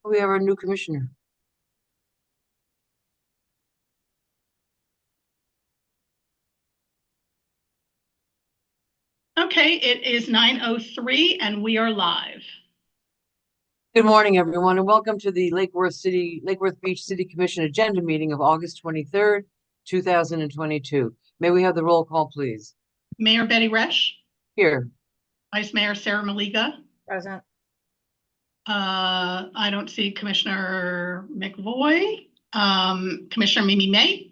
We have our new commissioner. Okay, it is 9:03 and we are live. Good morning, everyone, and welcome to the Lake Worth Beach City Commission agenda meeting of August 23rd, 2022. May we have the roll call, please? Mayor Betty Resch, Here. Vice Mayor Sarah Maliga. Present. I don't see Commissioner McVoy. Commissioner Mimi May.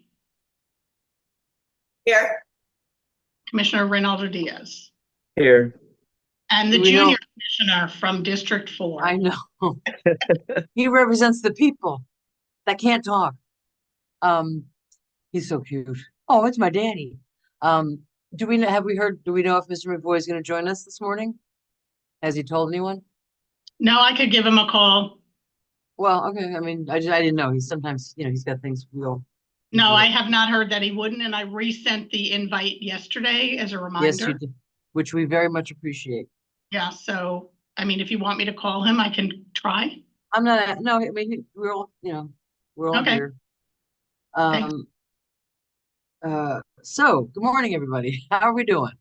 Here. Commissioner Reynaldo Diaz. Here. And the junior commissioner from District 4. I know. He represents the people that can't talk. He's so cute. Oh, it's my daddy. Do we know if Mr. McVoy is going to join us this morning? Has he told anyone? No, I could give him a call. Well, okay. I mean, I didn't know. He's sometimes, he's got things we all. No, I have not heard that he wouldn't, and I resent the invite yesterday as a reminder. Yes, you did, which we very much appreciate. Yeah, so, I mean, if you want me to call him, I can try. I'm not, no, I mean, we're all, we're all Okay. here. So good morning, everybody. How are we doing?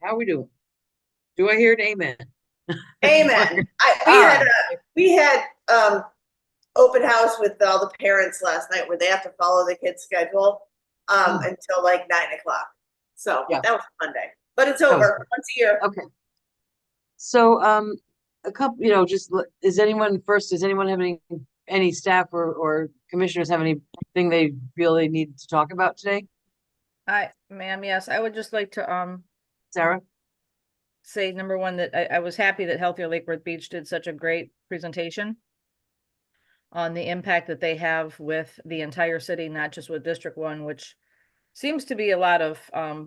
How are we doing? Do I hear an amen? Amen. We had open house with all the parents last night where they have to follow the kids' schedule until like 9 o'clock. So Yeah. that was a fun day, but it's over once a year. Okay. So a couple, does anyone have any staff or commissioners have anything they feel they need to talk about today? Ma'am, yes, I would just like to Sarah? say, number one, that I was happy that Healthier Lake Worth Beach did such a great presentation on the impact that they have with the entire city, not just with District 1, which seems to be a lot of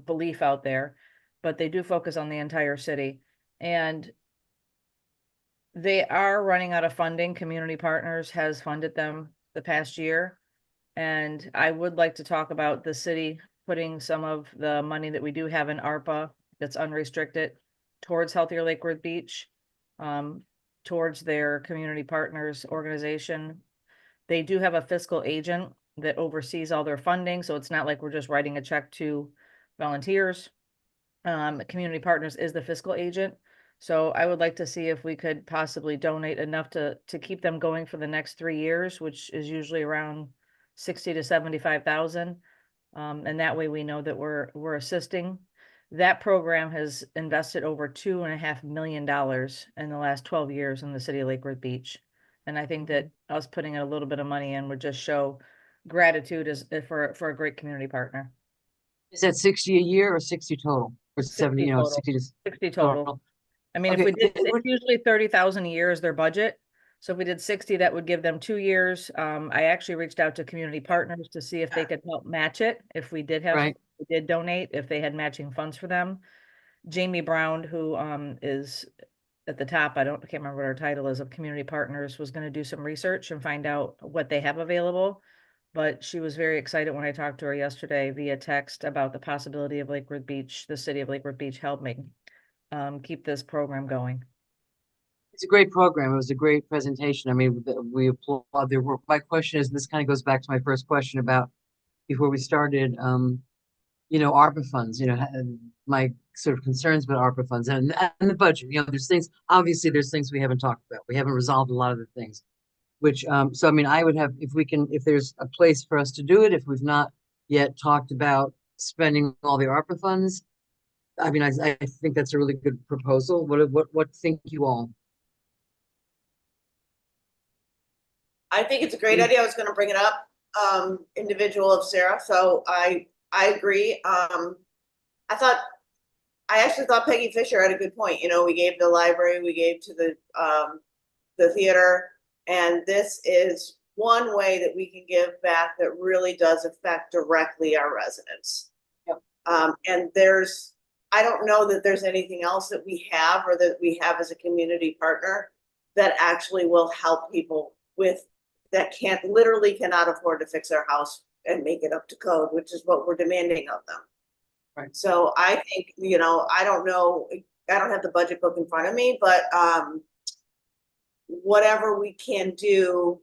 belief out there, but they do focus on the entire city. And they are running out of funding. Community Partners has funded them the past year. And I would like to talk about the city putting some of the money that we do have in ARPA that's unrestricted towards Healthier Lake Worth Beach, towards their Community Partners organization. They do have a fiscal agent that oversees all their funding, so it's not like we're just writing a check to volunteers. Community Partners is the fiscal agent. So I would like to see if we could possibly donate enough to keep them going for the next 3 years, which is usually around 60 to 75,000. And that way we know that we're assisting. That program has invested over $2.5 million in the last 12 years in the city of Lake Worth Beach. And I think that us putting a little bit of money in would just show gratitude for a great community partner. Is that 60 a year or 60 total? Or 70, 60 total. 60 to 60 total. I mean, Okay. if we did, it's usually 30,000 a year is their budget. So if we did 60, that would give them 2 years. I actually reached out to Community Partners to see if they could help match it. If we did we did donate, if they had matching funds for them. Jamie Brown, who is at the top, I can't remember what her title is, of Community Partners, was going to do some research and find out what they have available. But she was very excited when I talked to her yesterday via text about the possibility of Lake Worth Beach, the city of Lake Worth Beach, helping keep this program going. It's a great program. It was a great presentation. I mean, we applaud their work. My question is, this kind of goes back to my first question about before we started, ARPA funds, my sort of concerns about ARPA funds and the budget. There's things we haven't talked about. We haven't resolved a lot of the things, which, so, I mean, I would have, if there's a place for us to do it, if we've not yet talked about spending all the ARPA funds, I mean, I think that's a really good proposal. What think you all? I think it's a great idea. I was going to bring it up, individual of Sarah. So I agree. I actually thought Peggy Fisher had a good point. We gave the library, we gave to the theater, and this is one way that we can give back that really does affect directly our residents. Yep. And I don't know that there's anything else that we have or that we have as a community partner that actually will help people that literally cannot afford to fix their house and make it up to code, which is what we're demanding of them. Right. So I think, I don't know, I don't have the budget book in front of me, but whatever we can do,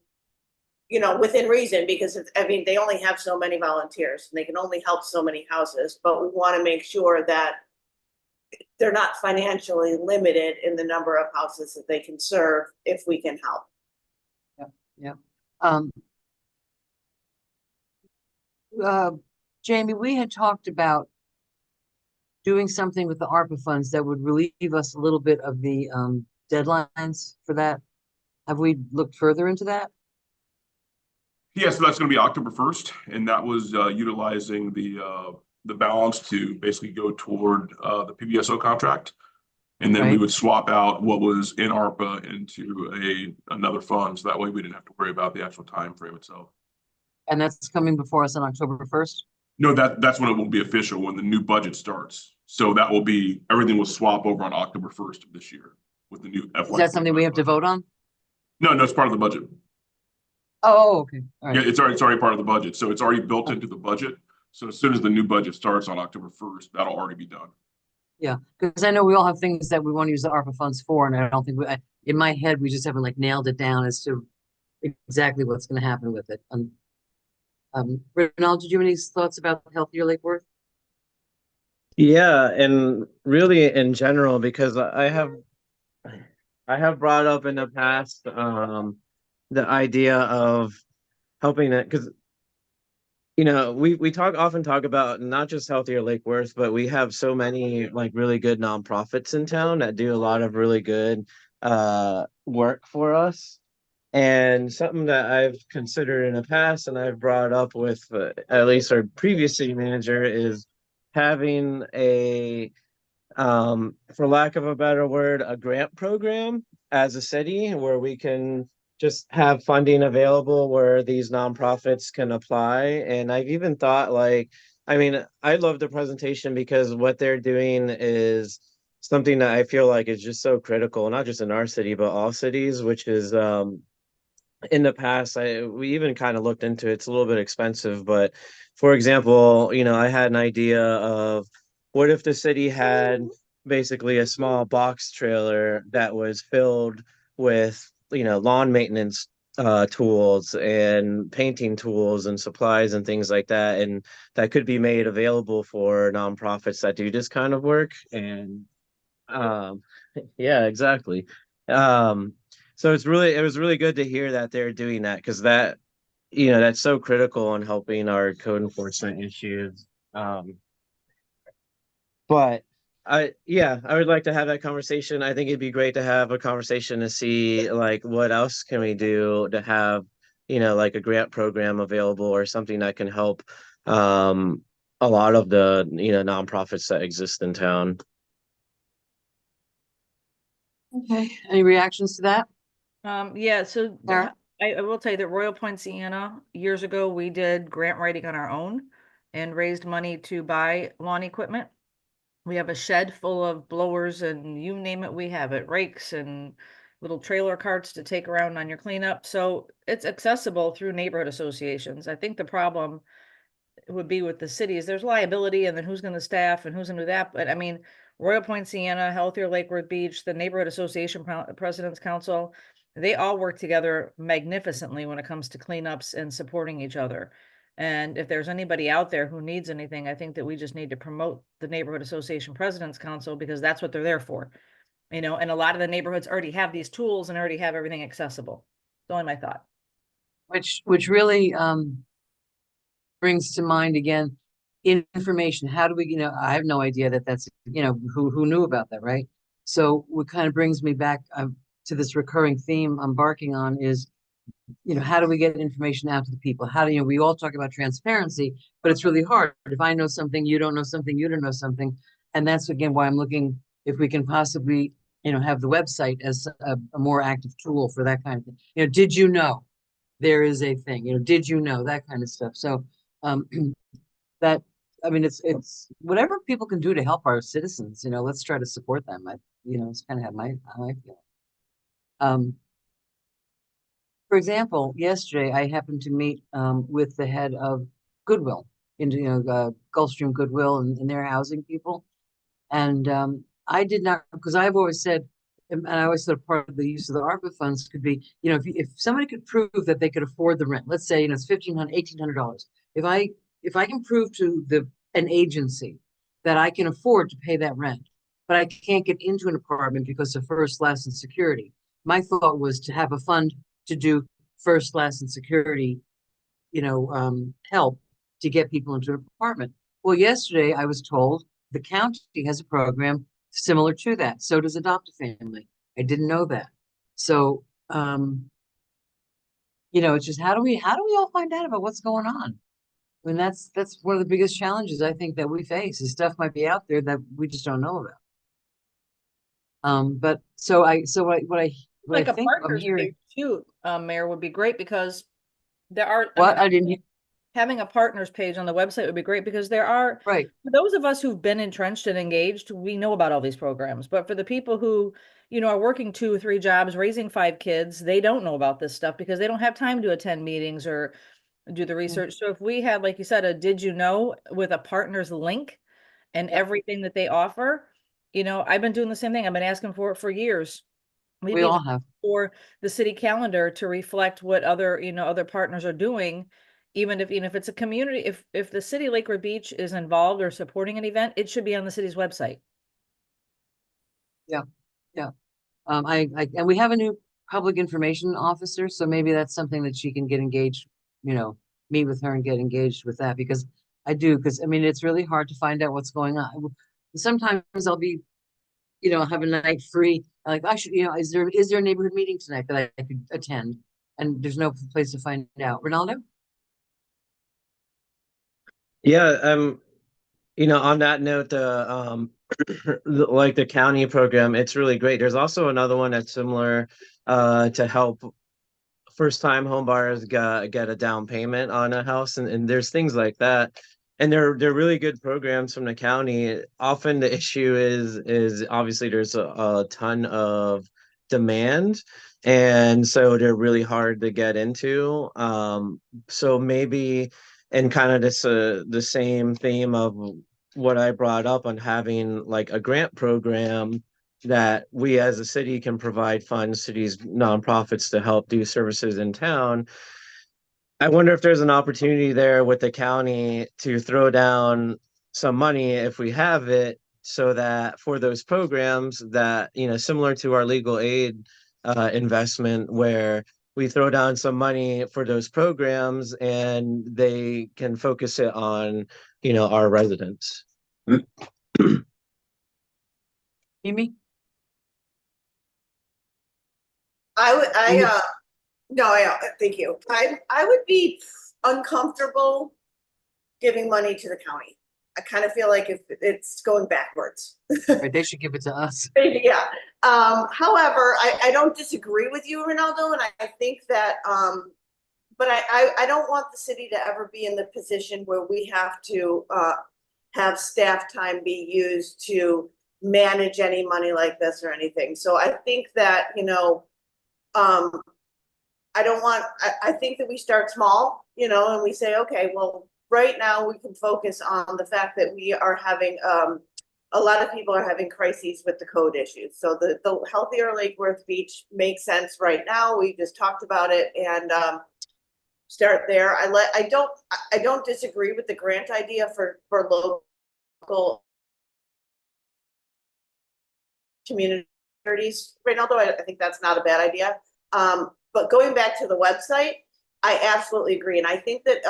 you know, within reason, because it's, I mean, they only have so many volunteers and they can only help so many houses, but we want to make sure that they're not financially limited in the number of houses that they can serve if we can help. Um, Jamie, we had talked about doing something with the ARPA funds that would relieve us a little bit of the deadlines for that. Have we looked further into that? Yeah, so that's gonna be October 1st, and that was utilizing the balance to basically go toward the PBSO contract. And then we Right. would swap out what was in ARPA into another fund, so that way we didn't have to worry about the actual time frame itself. And that's coming before us on October 1st? No, that's when it will be official, when the new budget starts. So that will be, everything will swap over on October 1st of this year with the new FY. Is that something we have to vote on? No, it's part of the budget. Oh, okay, all Yeah, right. it's already part of the budget, so it's already built into the budget. So as soon as the new budget starts on October 1st, that'll already be done. Yeah, because I know we all have things that we want to use the ARPA funds for, and I don't think in my head, we just haven't like nailed it down as to exactly what's gonna happen with it. Renald, did you have any thoughts about Healthier Lake Worth? Yeah, and really in general, because I have brought up in the past the idea of helping it, because you know we often talk about not just Healthier Lake Worth, but we have so many like really good nonprofits in town that do a lot of really good work for us. And something that I've considered in the past and I've brought up with at least our previous city manager is having for lack of a better word, a grant program as a city where we can just have funding available where these nonprofits can apply. And I've even thought I mean, I love the presentation because what they're doing is something that I feel like is just so critical, not just in our city, but all cities, which is in the past, we even kind of looked into it. It's a little bit expensive, but for example, you know, I had an idea of what if the city had basically a small box trailer that was filled with, you know, lawn maintenance tools and painting tools and supplies and things like that, and that could be made available for nonprofits that do this kind of work. And um, yeah, exactly. Um, so it was really good to hear that they're doing that because that, you know, that's so critical in helping our code enforcement issues. But I would like to have that conversation. I think it'd be great to have a conversation to see like what else can we do to have, you know, like a grant program available or something that can help a lot of the, you know, nonprofits that exist in town. Okay, any reactions to that? Yeah, so Sarah? I will tell you that Royal Point Sienna, years ago, we did grant writing on our own and raised money to buy lawn equipment. We have a shed full of blowers and you name it, we have it, rakes and little trailer carts to take around on your cleanup. So it's accessible through neighborhood associations. I think the problem would be with the cities. There's liability and then who's going to staff and who's going to do that. But I mean, Royal Point Sienna, Healthier Lake Worth Beach, the Neighborhood Association President's Council, they all work together magnificently when it comes to cleanups and supporting each other. And if there's anybody out there who needs anything, I think that we just need to promote the Neighborhood Association President's Council because that's what they're there for. You know, and a lot of the neighborhoods already have these tools and already have everything accessible. It's only my thought. Which really brings to mind again, information. How do we, you know, I have no idea that that's, you know, who knew about that, right? So what kind of brings me back to this recurring theme I'm barking on is, you know, how do we get information out to the people? How do, you know, we all talk about transparency, but it's really hard. If I know something, you don't know something, you don't know something. And that's again why I'm looking if we can possibly, you know, have the website as a more active tool for that kind of thing. You know, did you know there is a thing? You know, did you know that kind of stuff? So that, I mean, it's whatever people can do to help our citizens, you know, let's try to support them. You know, it's kind of how I feel. For example, yesterday I happened to meet with the head of Goodwill, you know, Gulfstream Goodwill and their housing people. And I did not, because I've always said and I always thought part of the use of the ARPA funds could be, you know, if somebody could prove that they could afford the rent, let's say, you know, it's $1,500, $1,800. If I can prove to an agency that I can afford to pay that rent, but I can't get into an apartment because of first, last, and security. My thought was to have a fund to do first, last, and security, you know, help to get people into an apartment. Well, yesterday I was told the county has a program similar to that. So does Adopt a Family. I didn't know that. So, you know, it's just how do we all find out about what's going on? I mean, that's one of the biggest challenges I think that we face is stuff might be out there that we just don't know about. But so what I Like a think I'm partners hearing. page too, Mayor, would be great because there are. What I didn't hear. Having a partners page on the website would be great because there are, Right. for those of us who've been entrenched and engaged, we know about all these programs. But for the people who, you know, are working 2 or 3 jobs, raising 5 kids, they don't know about this stuff because they don't have time to attend meetings or do the research. So if we had, like you said, a did you know with a partners link and Yeah. everything that they offer, you know, I've been doing the same thing. I've been asking for it for years. We Maybe all have. for the city calendar to reflect what other, you know, other partners are doing. Even if it's a community, if the city of Lake Worth Beach is involved or supporting an event, it should be on the city's website. Yeah. And we have a new public information officer, so maybe that's something that she can get engaged, you know, meet with her and get engaged with that because I mean, it's really hard to find out what's going on. Sometimes I'll be, you know, have a night free. Like I should, you know, is there a neighborhood meeting tonight that I could attend? And there's no place to find out. Ronaldo? Yeah, you know, on that note, like the county program, it's really great. There's also another one that's similar to help first-time home buyers get a down payment on a house, and there's things like that. And they're really good programs from the county. Often the issue is obviously there's a ton of demand, and so they're really hard to get into. So maybe, and kind of this the same theme of what I brought up on having like a grant program that we as a city can provide funds to these nonprofits to help do services in town. I wonder if there's an opportunity there with the county to throw down some money if we have it, so that for those programs that, you know, similar to our legal aid investment, where we throw down some money for those programs and they can focus it on, you know, our residents. Mimi? Thank you. I would be uncomfortable giving money to the county. I kind of feel like if it's going backwards. Right, they should give it to us. Yeah. However, I don't disagree with you, Ronaldo, and I think that, but I don't want the city to ever be in the position where we have to have staff time be used to manage any money like this or anything. So I think that, you know, I think that we start small, you know, and we say, okay, well, right now we can focus on the fact that we are having, a lot of people are having crises with the code issues. So the healthier Lake Worth Beach makes sense right now. We just talked about it and start there. I don't disagree with the grant idea for local communities right now, though. I think that's not a bad idea. But going back to the website, I absolutely agree. And I think that,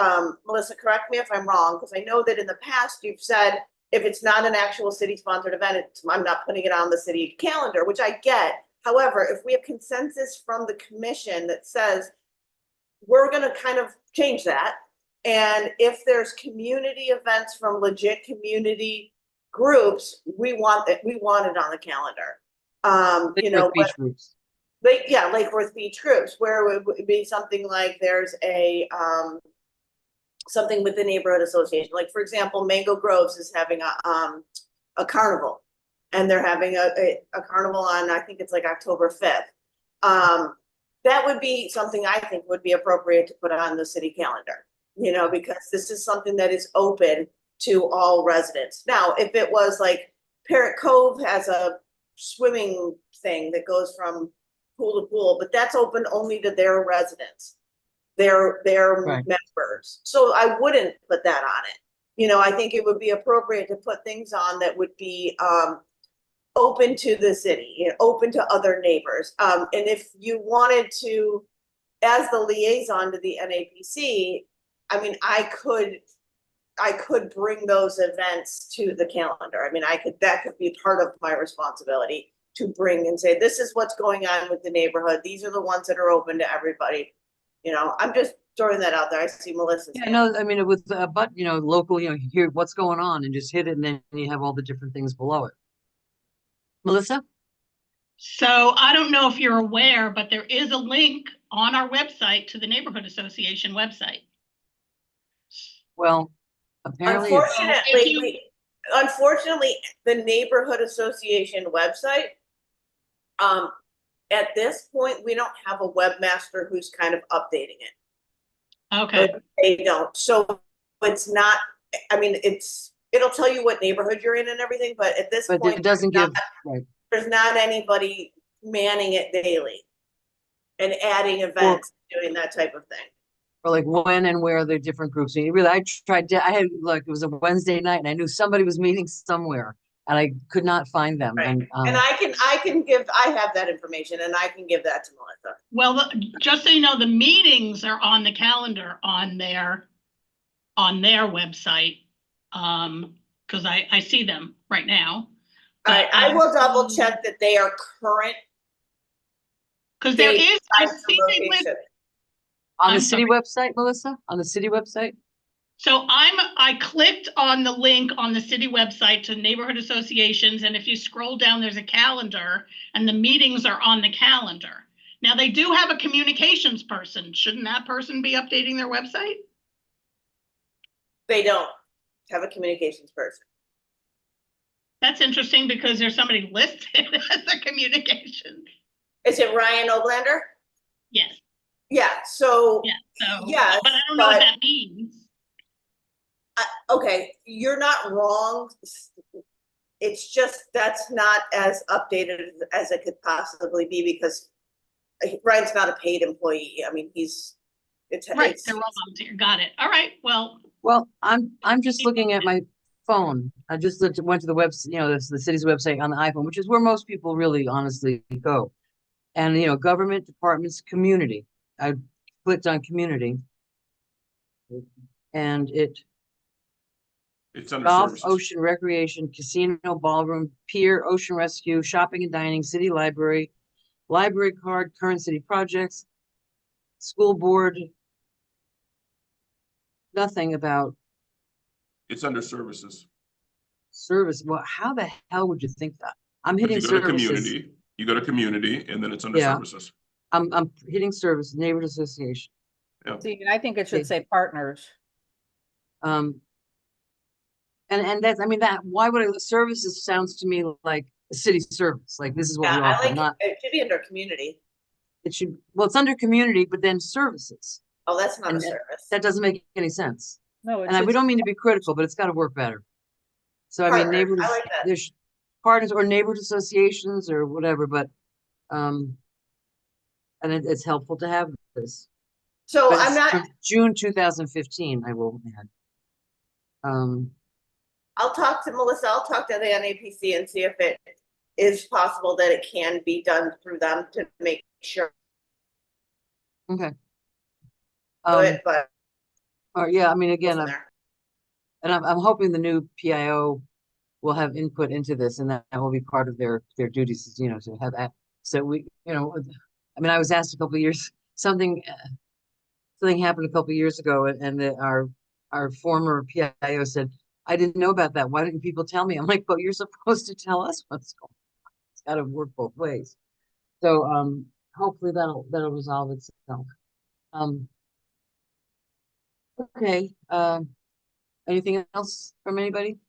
Melissa, correct me if I'm wrong, because I know that in the past you've said, if it's not an actual city sponsored event, I'm not putting it on the city calendar, which I get. However, if we have consensus from the commission that says we're going to kind of change that, and if there's community events from legit community groups, we want it on the calendar. You know, Beach groups. Lake Worth Beach groups, where it would be something like there's a something with the neighborhood association. Like, for example, Mango Groves is having a carnival, and they're having a carnival on, I think it's like October 5th. That would be something I think would be appropriate to put on the city calendar, you know, because this is something that is open to all residents. Now, if it was like Parrot Cove has a swimming thing that goes from pool to pool, but that's open only to their residents. Their Right. members, so I wouldn't put that on it. You know, I think it would be appropriate to put things on that would be, open to the city, you know, open to other neighbors. And if you wanted to, as the liaison to the NAPC, I mean, I could bring those events to the calendar. I mean, that could be part of my responsibility to bring and say, this is what's going on with the neighborhood. These are the ones that are open to everybody. You know, I'm just throwing that out there. I see Melissa's Yeah, hand. no, I mean, with, but, you know, local, you know, hear what's going on and just hit it and then you have all the different things below it. Melissa? So I don't know if you're aware, but there is a link on our website to the Neighborhood Association website. Well, apparently it's, Unfortunately, the neighborhood association website, at this point, we don't have a webmaster who's kind of updating it. Okay, They don't, so it's not, I mean, it'll tell you what neighborhood you're in and everything, but at this but point. it doesn't there's give, not- right. There's not anybody manning it daily and adding events, doing that type of thing. Or like when and where the different groups meet. Really, I tried to, I had, like, it was a Wednesday night and I knew somebody was meeting somewhere and I could not find them. Right. And, And I have that information and I can give that to Melissa. well, just so you know, the meetings are on the calendar on their website. Because I see them right now. I will double check that they are current. Because there date, is, I time, see they list. location. on the I'm city sorry. website, Melissa, on the city website? So I clicked on the link on the city website to neighborhood associations, and if you scroll down, there's a calendar, and the meetings are on the calendar. Now, they do have a communications person. Shouldn't that person be updating their website? They don't have a communications person. That's interesting because there's somebody listed as a communications. Is it Ryan Oblander? Yes, Yeah, so, yeah, so, Yes, but I don't know what but- that means. okay, you're not wrong. It's just, that's not as updated as it could possibly be because Ryan's not a paid employee. I mean, it's. Right, they're all volunteer. Got it. All right, well, Well, I'm just looking at my phone. I just went to the website, you know, that's the city's website on the iPhone, which is where most people really honestly go. And, you know, government departments, community. I clicked on community. And It's under golf, services. ocean, recreation, casino, ballroom, pier, ocean rescue, shopping and dining, city library, library card, current city projects, school board. Nothing about It's under services. service. Well, how the hell would you think that? I'm If hitting you go to services. community, you go to community and then it's under Yeah. services. I'm hitting service, neighborhood association. See, I think it should Okay. say partners. And that's, I mean, why would services sounds to me like a city service, like this is what Yeah, we I offer, like, not, it should be under community. it should, well, it's under community, but then services. Oh, that's not a And service. That doesn't make any sense. No, it And we should, don't mean to be critical, but it's gotta work better. So I mean, Partners, neighborhood, I like that. there's partners or neighborhood associations or whatever, but, and it's helpful to have this. So But I'm it's not, from June 2015, I will add. I'll talk to Melissa, I'll talk to the NAPC and see if it is possible that it can be done through them to make sure. Okay. But Or yeah, I mean, go again, from there. I'm hoping the new PIO will have input into this and that will be part of their duties, you know, to have that. So we, you know, I mean, I was asked a couple of years, something happened a couple of years ago and our former PIO said, I didn't know about that. Why didn't people tell me? I'm like, but you're supposed to tell us what's going on. It's got to work both ways. So, hopefully that'll resolve itself. Okay, anything else from anybody?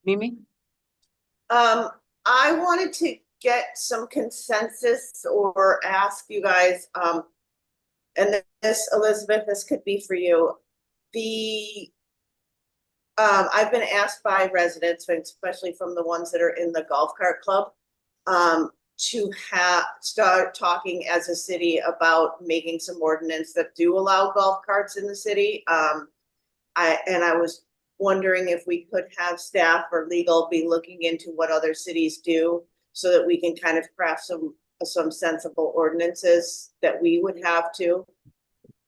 Mimi? I wanted to get some consensus or ask you guys, and this, Elizabeth, this could be for you. I've been asked by residents, and especially from the ones that are in the golf cart club, to start talking as a city about making some ordinance that do allow golf carts in the city. I was wondering if we could have staff or legal be looking into what other cities do so that we can kind of craft some sensible ordinances that we would have to.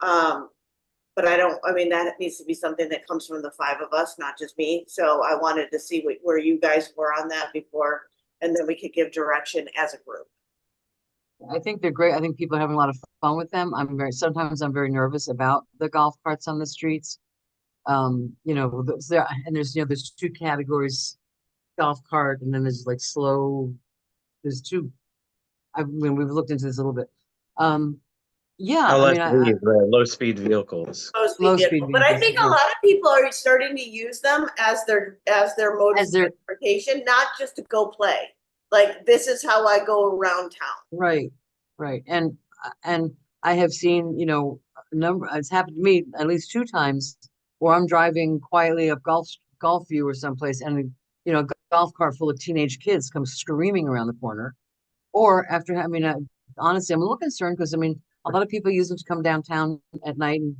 But I mean, that needs to be something that comes from the five of us, not just me. So I wanted to see where you guys were on that before, and then we could give direction as a group. I think they're great. I think people are having a lot of fun with them. Sometimes I'm very nervous about the golf carts on the streets. You know, there's two categories, golf cart, and then there's like there's two. We've looked into this a little bit. Yeah, I mean, LSVs, low speed vehicles. Low speed But I vehicles, think a yeah. lot of people are starting to use them as their mode of As their- transportation, not just to go play. Like, this is how I go around town. Right, right. And I have seen, you know, it's happened to me at least 2 times where I'm driving quietly up Golf View or someplace and, you know, a golf cart full of teenage kids come screaming around the corner. Or after, I mean, honestly, I'm a little concerned because, I mean, a lot of people use them to come downtown at night and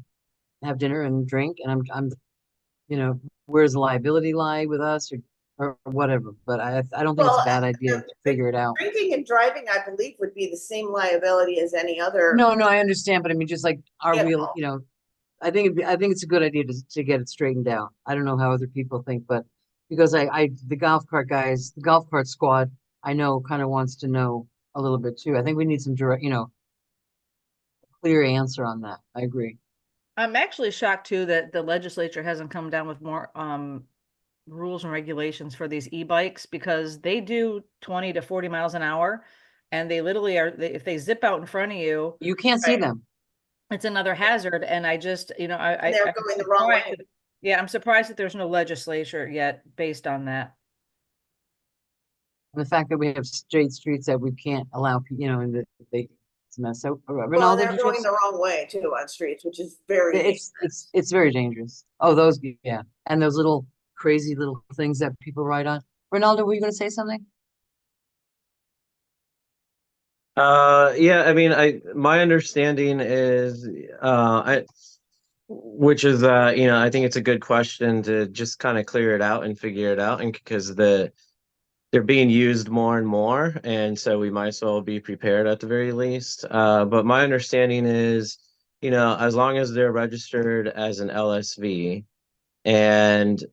have dinner and drink. And I'm, you know, where's the liability lie with us or whatever? But I don't think it's a bad idea to figure it out. Drinking and driving, I believe, would be the same liability as any other. No, I understand, but I mean, just like, are we, vehicle. you know, I think it's a good idea to get it straightened out. I don't know how other people think, but because the golf cart guys, the golf cart squad, I know kind of wants to know a little bit too. I think we need some direct, you know, clear answer on that. I agree. I'm actually shocked too that the legislature hasn't come down with more rules and regulations for these e-bikes because they do 20 to 40 miles an hour and they literally if they zip out in front of you, You can't see Right. them. it's another hazard. And I just, you know, They're I'm going the wrong way. surprised yeah, I'm surprised that there's no legislature yet based on that. And the fact that we have straight streets that we can't allow, you know, and that it's a mess. So, Well, Ronaldo, they're did you going have the wrong way too on streets, which is very. it's very dangerous. Oh, those, yeah. And those little crazy little things that people ride on. Ronaldo, were you going to say something? Yeah, I mean, my understanding is, which is, you know, I think it's a good question to just kind of clear it out and figure it out, and because they're being used more and more, and so we might as well be prepared at the very least. But my understanding is, you know, as long as they're registered as an LSV, and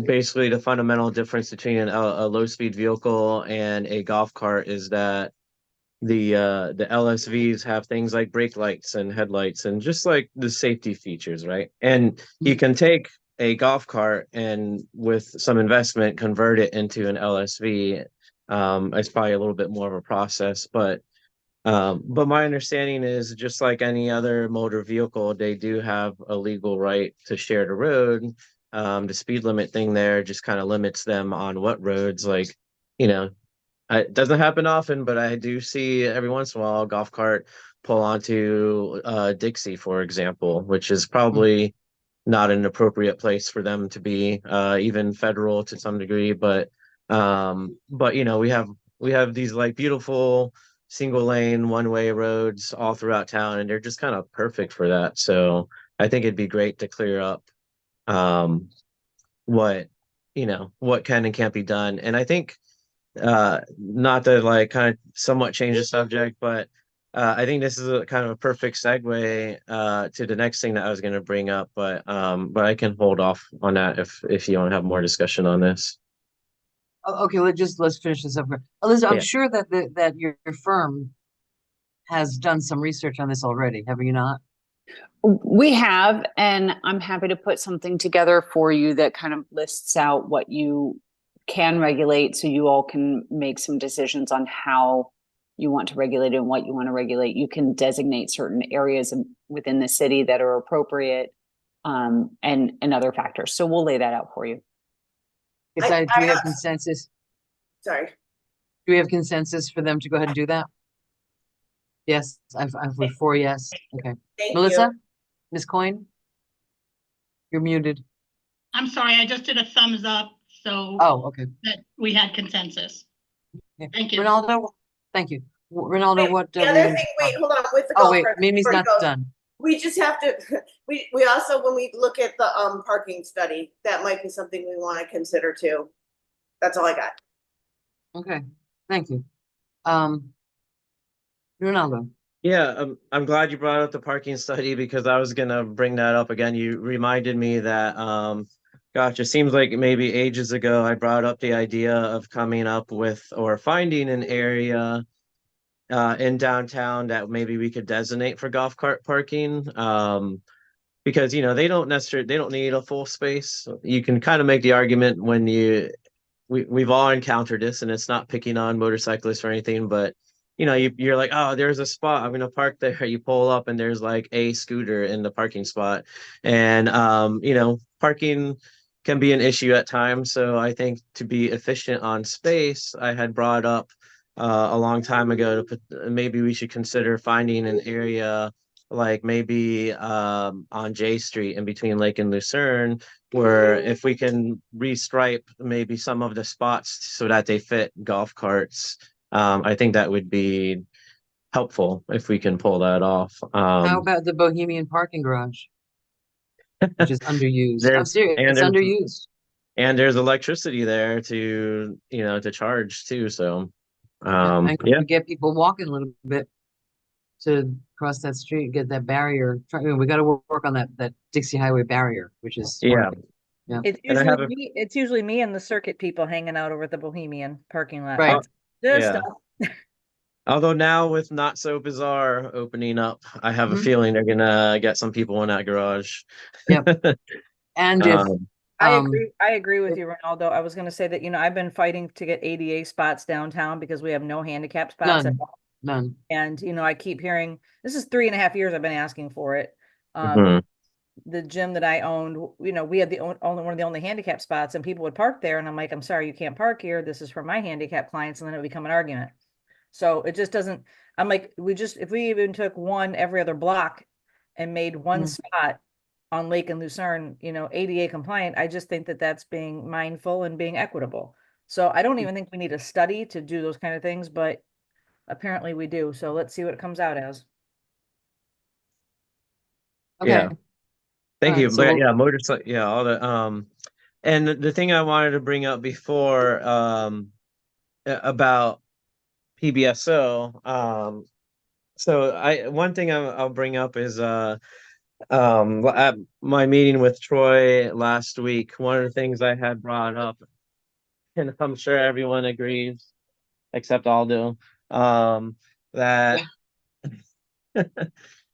basically the fundamental difference between a low speed vehicle and a golf cart is that the LSVs have things like brake lights and headlights and just like the safety features, right? And you can take a golf cart and with some investment convert it into an LSV. It's probably a little bit more of a process, but my understanding is just like any other motor vehicle, they do have a legal right to share the road. The speed limit thing there just kind of limits them on what roads, like, you know, it doesn't happen often, but I do see every once in a while a golf cart pull onto Dixie, for example, which is probably not an appropriate place for them to be, even federal to some degree. But you know, we have these like beautiful single lane one way roads all throughout town, and they're just kind of perfect for that. So I think it'd be great to clear up what, you know, what can and can't be done. And I think not to like kind of somewhat change the subject, but I think this is a kind of a perfect segue to the next thing that I was going to bring up, but I can hold off on that if you want to have more discussion on this. Okay, let's finish this up. Elizabeth, I'm Yeah. sure that your firm has done some research on this already, have you not? We have, and I'm happy to put something together for you that kind of lists out what you can regulate so you all can make some decisions on how you want to regulate and what you want to regulate. You can designate certain areas within the city that are appropriate, and other factors. So we'll lay that out for you. Do we have consensus? Sorry. Do we have consensus for them to go ahead and do that? Yes, I've with 4 yes. Okay. Thank Melissa? you. Ms. Coyne? You're muted. I'm sorry, I just did a thumbs up, so Oh, okay. that we had consensus. Yeah. Thank you. Ronaldo, thank you. Ronaldo, Wait, what? the we other need thing, to wait, talk- hold on, with the Oh, golf wait, cart. Mimi's before you not go, done. We just have to, we also, when we look at the, parking study, that might be something we want to consider too. That's all I got. Okay, thank you. Ronaldo, Yeah, I'm glad you brought up the parking study because I was gonna bring that up again. You reminded me that, gosh, it seems like maybe ages ago I brought up the idea of coming up with or finding an area in downtown that maybe we could designate for golf cart parking. Because they don't need a full space. You can kind of make the argument when we've all encountered this, and it's not picking on motorcyclists or anything, but you're like, oh, there's a spot, I'm gonna park there. You pull up and there's like a scooter in the parking spot. And parking can be an issue at times. So I think to be efficient on space, I had brought up a long time ago to put, maybe we should consider finding an area like maybe on J Street in between Lake and Lucerne, where if we can restripe maybe some of the spots so that they fit golf carts, I think that would be helpful if we can pull that off. how about the Bohemian parking garage? Which is underused. I'm There's serious, and it's there's underused. and there's electricity there to charge too. So And yeah, to get people walking a little bit to cross that street, get that barrier. We got to work on that Dixie Highway barrier, which is yeah. Yeah. It's And I usually have a- me, it's usually me and the circuit people hanging out over at the Bohemian parking lot. Right. Just Yeah. Although now with Not So Bizarre opening up, I have a Mhm. feeling they're gonna get some people in that garage. Yep. And if I agree with you, Ronaldo. I was gonna say that, I've been fighting to get ADA spots downtown because we have no handicap spots at none, all. none. And, I keep hearing, this is 3.5 years I've been asking for it. Mhm. The gym that I owned, we had only one of the only handicap spots, and people would park there. And I'm like, I'm sorry, you can't park here. This is for my handicap clients. And then it would become an argument. So it just doesn't, I'm like, if we even took one every other block and made one Mhm. spot on Lake and Lucerne, ADA compliant, I just think that that's being mindful and being equitable. So I don't even think we need a study to do those kind of things, but apparently we do. So let's see what it comes out as. Yeah. Okay. Thank All you. right, so But we'll- yeah, motorcycle, yeah, all the and the thing I wanted to bring up before about PBSO, so one thing I'll bring up is at my meeting with Troy last week, one of the things I had brought up, and I'm sure everyone agrees except Aldo, that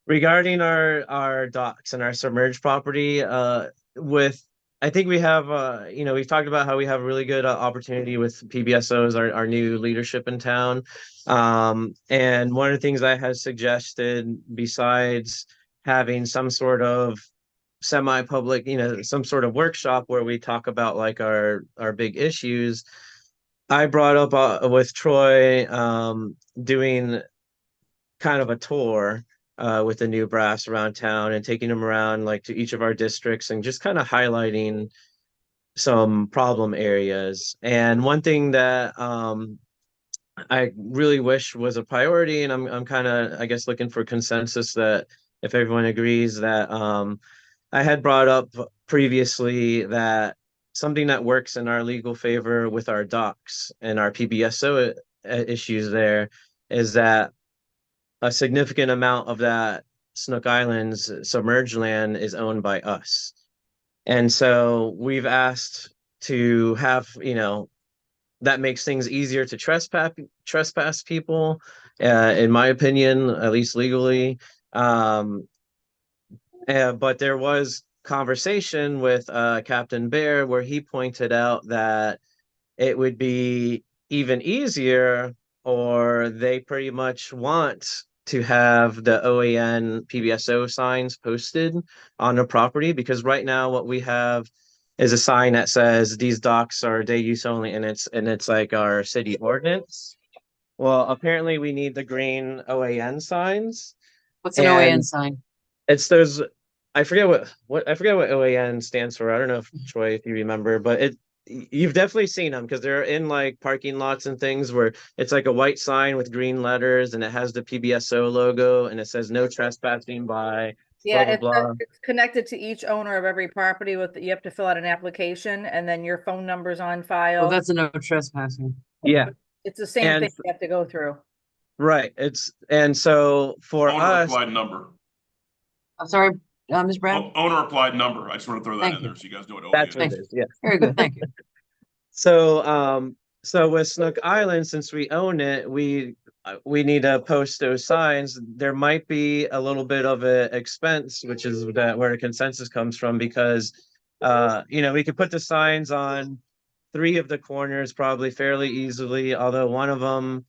regarding our docks and our submerged property, I think we have we've talked about how we have a really good opportunity with PBSOs, our new leadership in town. And one of the things I had suggested, besides having some sort of semi-public, some sort of workshop where we talk about like our big issues, I brought up with Troy doing kind of a tour with the new brass around town and taking them around like to each of our districts and just kind of highlighting some problem areas. And one thing that I really wish was a priority, and I'm kind of, I guess, looking for consensus that if everyone agrees that I had brought up previously that something that works in our legal favor with our docks and our PBSO issues there is that a significant amount of that Snook Island's submerged land is owned by us. And so we've asked to have, that makes things easier to trespass people, in my opinion, at least legally. But there was conversation with Captain Bear where he pointed out that it would be even easier, or they pretty much want to have the OAN PBSO signs posted on the property, because right now what we have is a sign that says these docks are day use only, and it's like our city ordinance. Well, apparently we need the green OAN signs. What's an And OAN sign? it's those I forget what I forget what OAN stands for. I don't know if Troy, if you remember, but you've definitely seen them because they're in like parking lots and things where it's like a white sign with green letters and it has the PBSO logo and it says no trespassing by Yeah, blah blah blah. it's connected to each owner of every property you have to fill out an application and then your phone number's on Well, file. that's a no trespassing. Yeah, It's the same and thing you have to go through. right. And so for Owner us, applied number. I'm sorry, Ms. Brown? Owner applied number. I just want to throw that Thank in you. there so you guys know what that's OAN what is. it is. Yeah. Very good, thank you. So so with Snook Island, since we own it, we need to post those signs. There might be a little bit of a expense, which is that where the consensus comes from, because you know, we could put the signs on 3 of the corners probably fairly easily, although one of them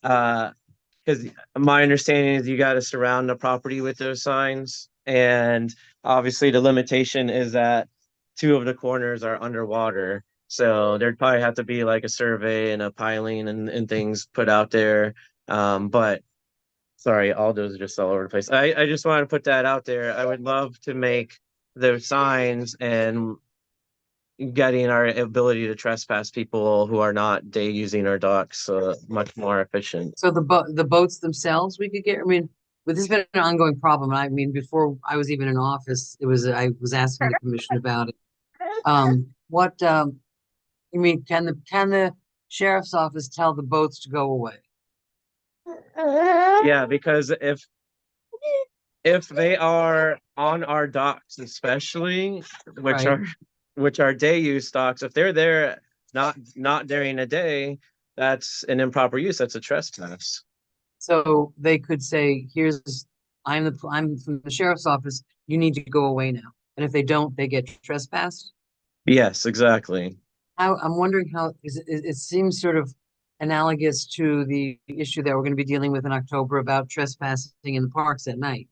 because my understanding is you got to surround the property with those signs, and obviously the limitation is that 2 of the corners are underwater. So there'd probably have to be like a survey and a piling and things put out there. But sorry, all those are just all over the place. I just want to put that out there. I would love to make those signs and getting our ability to trespass people who are not day using our docks much more efficient. So the boats themselves, we could get, I mean, but this has been an ongoing problem. I mean, before I was even in office, I was asking the commission about it. You mean, can the sheriff's office tell the boats to go away? Yeah, because if they are on our docks, especially, which Right. are day use docks, if they're there not during the day, that's an improper use. That's a trespass. So they could say, I'm from the sheriff's office, you need to go away now. And if they don't, they get trespassed. Yes, exactly. I'm wondering how, it seems sort of analogous to the issue that we're going to be dealing with in October about trespassing in the parks at night.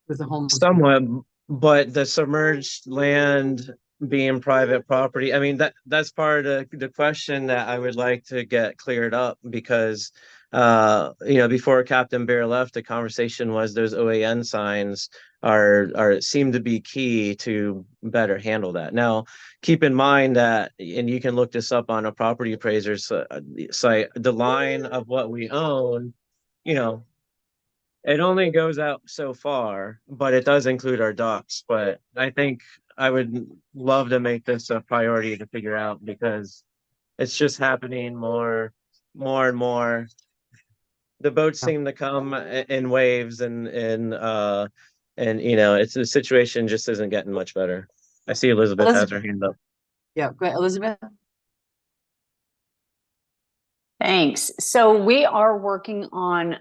With the homeless. Somewhat, but the submerged land being private property, I mean, that's part of the question that I would like to get cleared up, because you know, before Captain Bear left, the conversation was those OAN signs are seem to be key to better handle that. Now, keep in mind that, and you can look this up on a property appraiser's site, the line of what we own, you know, it only goes out so far, but it does include our docks. But I think I would love to make this a priority to figure out, because it's just happening more and more. The boats seem to come in waves, and you know, it's the situation just isn't getting much better. I see Elizabeth has her hand up. Yeah, go ahead, Elizabeth. Thanks. So we are working on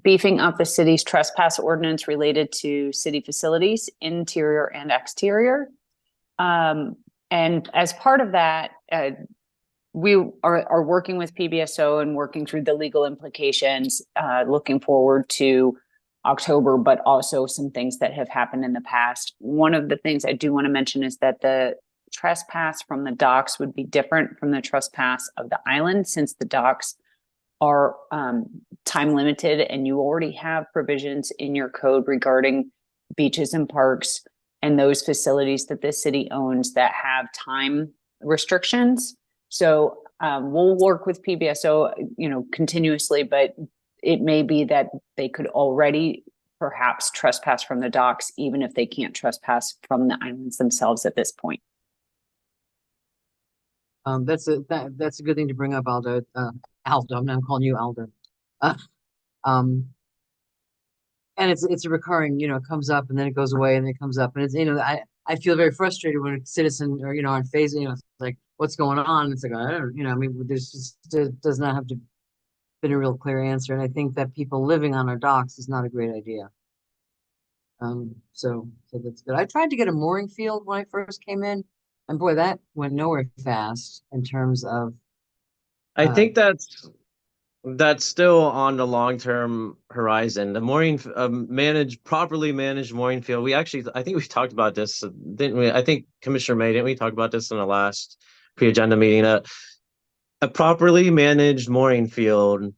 beefing up the city's trespass ordinance related to city facilities, interior and exterior. And as part of that, we are working with PBSO and working through the legal implications, looking forward to October, but also some things that have happened in the past. One of the things I do want to mention is that the trespass from the docks would be different from the trespass of the island, since the docks are time limited and you already have provisions in your code regarding beaches and parks and those facilities that the city owns that have time restrictions. So we'll work with PBSO, you know, continuously, but it may be that they could already perhaps trespass from the docks, even if they can't trespass from the islands themselves at this point. That's a good thing to bring up, Aldo. Aldo, I'm not calling you Aldo. And it's a recurring, you know, it comes up and then it goes away and then it comes up, and it's, you know, I feel very frustrated when a citizen, or, you know, on Facebook, you know, it's like, what's going on? It's like, I don't, you know, I mean, there's just, it does not have to been a real clear answer, and I think that people living on our docks is not a great idea. So that's good. I tried to get a mooring field when I first came in, and boy, that went nowhere fast in terms of. I think that's still on the long-term horizon. The mooring, properly managed mooring field. I think we talked about this, didn't we? I think Commissioner May, didn't we talk about this in the last pre-agenda meeting? A properly managed mooring field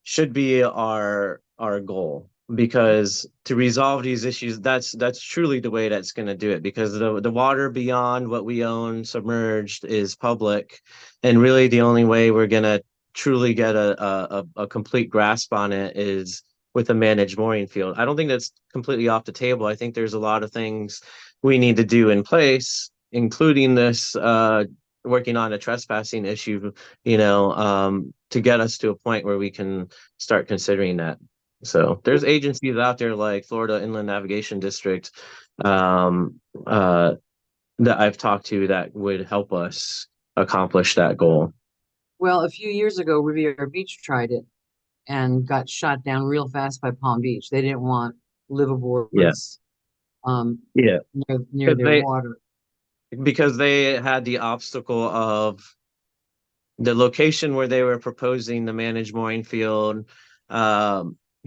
should be our goal. because to resolve these issues, that's truly the way that's going to do it, because the water beyond what we own submerged is public, and really the only way we're going to truly get a complete grasp on it is with a managed mooring field. I don't think that's completely off the table. I think there's a lot of things we need to do in place, including this working on a trespassing issue, to get us to a point where we can start considering that. So there's agencies out there like Florida Inland Navigation District that I've talked to that would help us accomplish that goal. Well, a few years ago, Riviera Beach tried it and got shot down real fast by Palm Beach. They didn't want liveaboards Yeah, near their they water. because they had the obstacle of the location where they were proposing the managed mooring field.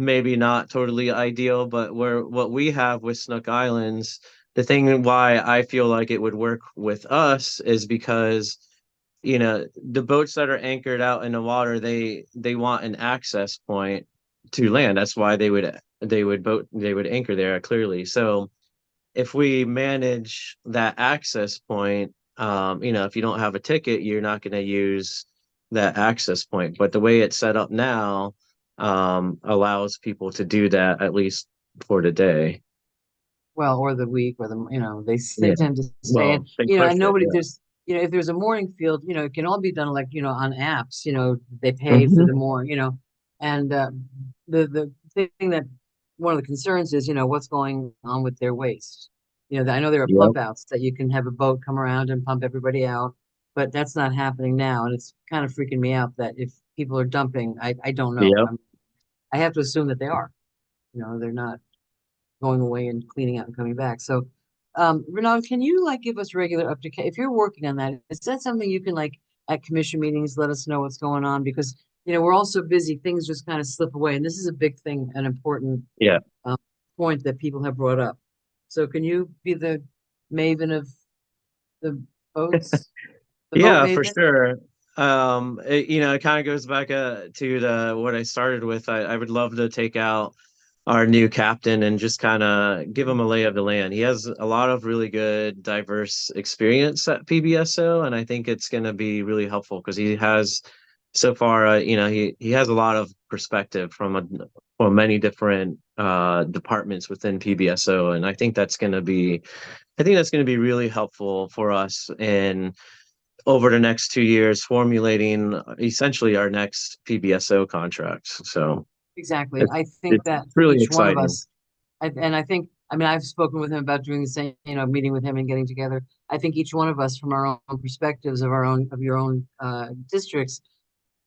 Maybe not totally ideal, but what we have with Snook Islands, the thing why I feel like it would work with us is because, the boats that are anchored out in the water, they want an access point to land. That's why they would anchor there clearly. So if we manage that access point, if you don't have a ticket, you're not going to use that access point. But the way it's set up now, allows people to do that at least for the day. Well, or the week, or they Yeah. tend to stay in, They and push it, nobody yeah. just, if there's a mooring field, it can all be done like, on apps, they pay for the mooring, and the thing that one of the concerns is, what's going on with their waste. I know there are Yep. pump outs that you can have a boat come around and pump everybody out, but that's not happening now, and it's kind of freaking me out that if people are dumping, I don't know. Yep. I have to assume that they are, they're not going away and cleaning out and coming back. So, Renaud, can you give us regular update? If you're working on that, is that something you can at commission meetings, let us know what's going on? Because, we're all so busy, things just kind of slip away. And this is a big thing, an important Yeah. Point that people have brought up. So can you be the maven of the boats? The boat Yeah, for maven? sure. It kind of goes back to what I started with. I would love to take out our new captain and just kind of give him a lay of the land. He has a lot of really good, diverse experience at PBSO, and I think it's going to be really helpful because he has so far, he has a lot of perspective from many different departments within PBSO, and I think that's going to be really helpful for us in over the next 2 years formulating essentially our next PBSO contracts. So Exactly. it's, I think that it's really each one of exciting. us, I think, I've spoken with him about doing the same, meeting with him and getting together. I think each one of us, from our own perspectives of your own districts,